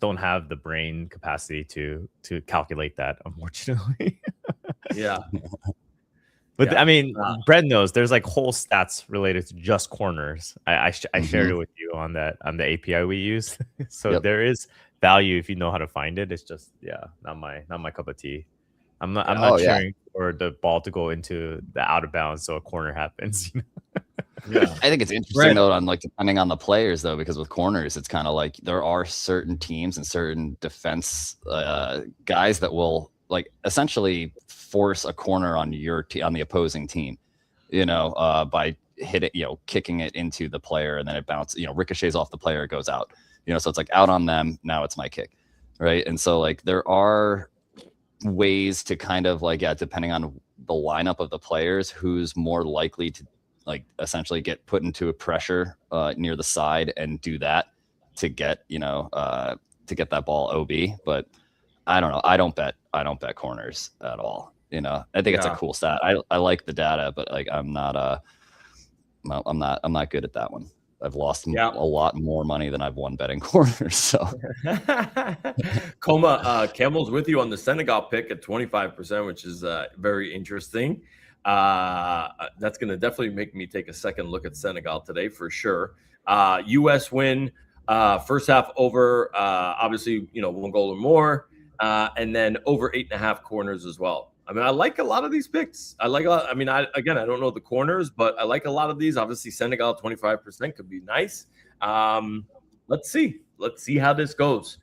don't have the brain capacity to calculate that, unfortunately. Yeah. But Yeah. I mean, Brett knows there's like whole stats related to just corners. I shared it with you on the API we use. So there is value if you know how to find it. It's just not my cup of tea. I'm not cheering for the ball to go into the out of bounds so a corner happens. You know? Yeah. I think it's interesting though, on like depending on the players though, because with corners, it's kind of like there are certain teams and certain defense guys that will like essentially force a corner on your on the opposing team, you know, by kicking it into the player and then it bounces, you know, ricochets off the player, it goes out, you know, so it's like out on them. Now it's my kick. Right. And so like there are ways to kind of like, depending on the lineup of the players, who's more likely to like essentially get put into a pressure near the side and do that to get, you know, to get that ball OB. But I don't know. I don't bet corners at all. You know, I think it's a cool stat. I like the data, but like I'm not good at that one. I've lost a lot more money than I've won betting corners. So Kkoma, Camel's with you on the Senegal pick at 25%, which is very interesting. That's going to definitely make me take a second look at Senegal today for sure. U.S. win, first half over, obviously, 1 goal or more, and then over 8.5 corners as well. I mean, I like a lot of these picks. I don't know the corners, but I like a lot of these. Obviously, Senegal 25% could be nice. Let's see how this goes.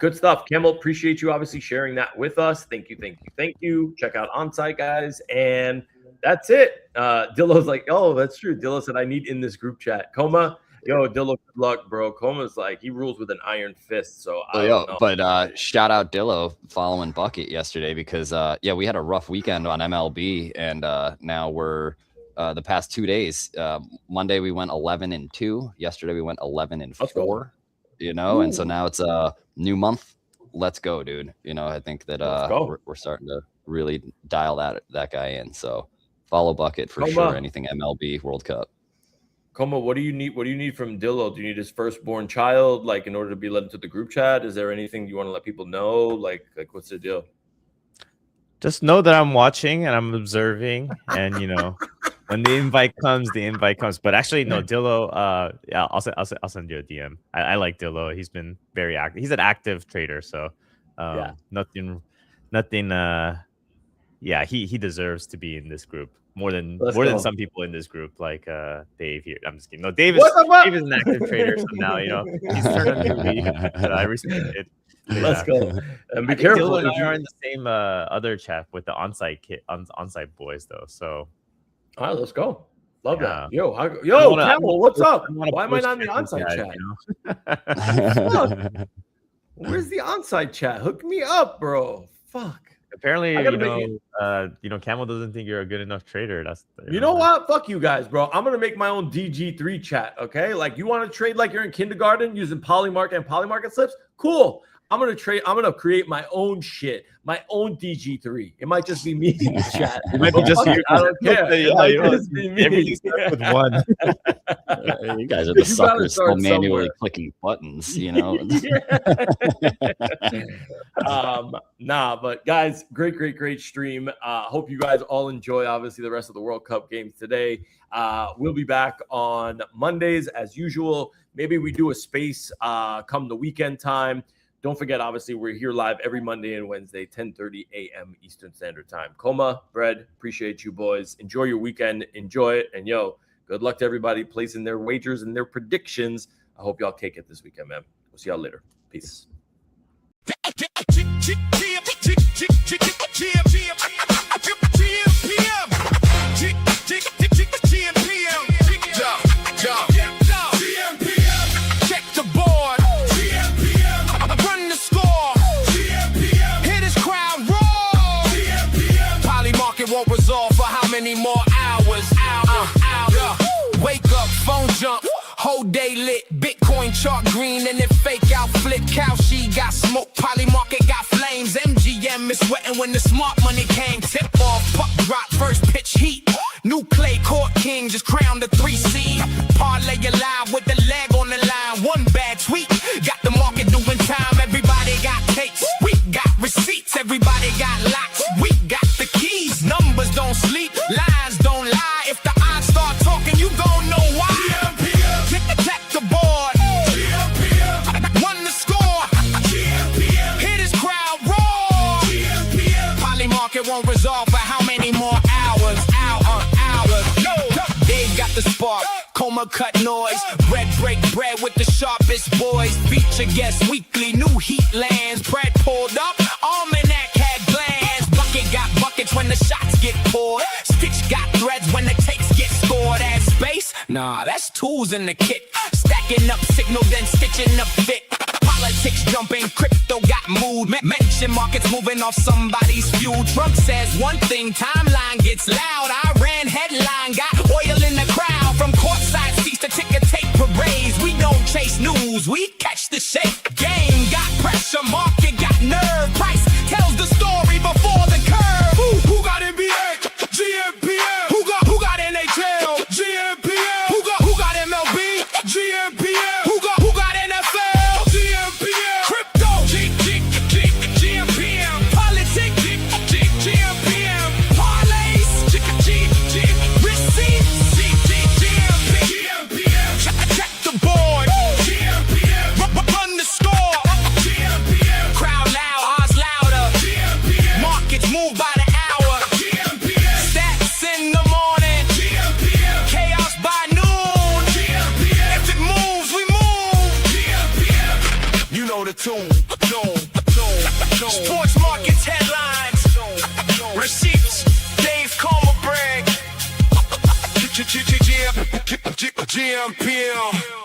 Good stuff. Camel, appreciate you obviously sharing that with us. Thank you. Check out Onsite, guys. And that's it. Dillo's like, oh, that's true. Dillo said, I need in this group chat. Kkoma, yo, Dillo, good luck, bro. Koma's like, he rules with an iron fist. So I don't know. But shout out Dillo following Bucket yesterday because we had a rough weekend on MLB, and now we're the past 2 days. Monday we went 11-2. Yesterday we went 11-4. And so now it's a new month. Let's go, dude. I think that we're starting to really dial that guy in. So follow Bucket for sure. Anything MLB World Cup. Kkoma, what do you need? What do you need from Dillo? Do you need his firstborn child, like in order to be let into the group chat? Is there anything you want to let people know? Like what's the deal? Just know that I'm watching and I'm observing, and when the invite comes, the invite comes. But actually, no, Dillo. I'll send you a DM. I like Dillo. He's been very active. He's an active trader, so nothing. He deserves to be in this group more than some people in this group, like Dave here. I'm just kidding. No, Dave is an active trader, so now he's turned a new league that I recently did. Let's go. And be careful. Dylan and I are in the same other chat with the onsite boys, though. So, all right, let's go. Love that. Yo, Camel, what's up? Why am I not in the onsite chat? Where's the onsite chat? Hook me up, bro. Fuck. Apparently, Camel doesn't think you're a good enough trader. You know what? Fuck you guys, bro. I'm gonna make my own DG3 chat. Okay, like you want to trade like you're in kindergarten using Polymarket and Polymarket slips? Cool. I'm gonna create my own shit, my own DG3. It might just be me in the chat. It might be just you. I don't care. Everything starts with one. You guys are the suckers still manually clicking buttons, But guys, great stream. Hope you guys all enjoy, obviously, the rest of the World Cup games today. We'll be back on Mondays as usual. Maybe we do a space come the weekend time. Don't forget, obviously, we're here live every Monday and Wednesday, 10:30 a.m. Eastern Standard Time. Kkoma, Bread, appreciate you, boys. Enjoy your weekend. Enjoy it. And, good luck to everybody placing their wagers and their predictions. I hope y'all cake it this weekend, man. We'll see y'all later. Peace. Won't resolve for how many more hours? Wake up, phone jump, whole day lit. Bitcoin chart green and it fake out flip. Cow she got smoke, Polymarket got flames. MGM is sweating when the smart money came. Tip off, puck drop, first pitch heat. New clay court king just crowned the 3 seed. Parlay alive with the leg on the line. One bad tweet, got the market doing time. Everybody got tapes, we got receipts. Everybody got locks, we got the keys. Numbers don't sleep, lines don't lie. If the odds start talking, you gon' know why. Check the board, won the score. Hear this crowd roar. Polymarket won't resolve for how many more hours? Dave got the spark, Kkoma cut noise. Bread break bread with the sharpest boys. Feature guest weekly, new heat lands. Bread pulled up, almanac had glands. Bucket got buckets when the shots get poured. Stitch got threads when the takes get scored. Add space? Nah, that's tools in the kit. Stacking up signal, then stitching up fit. Politics jumping, crypto got mood. Mention markets moving off somebody's fuel. Trump says one thing, timeline gets loud. Iran headline got oil in the crowd. From courtside seats to ticker tape parades. We don't chase news, we catch the shape. Game got pressure, market got nerve. Price tells the story before the curve. Who got NBA? gmPM. Who got NHL? gmPM. Who got MLB? You know the tune. Sports markets headlines. Receipts. Dave Kkoma brag. gmPM.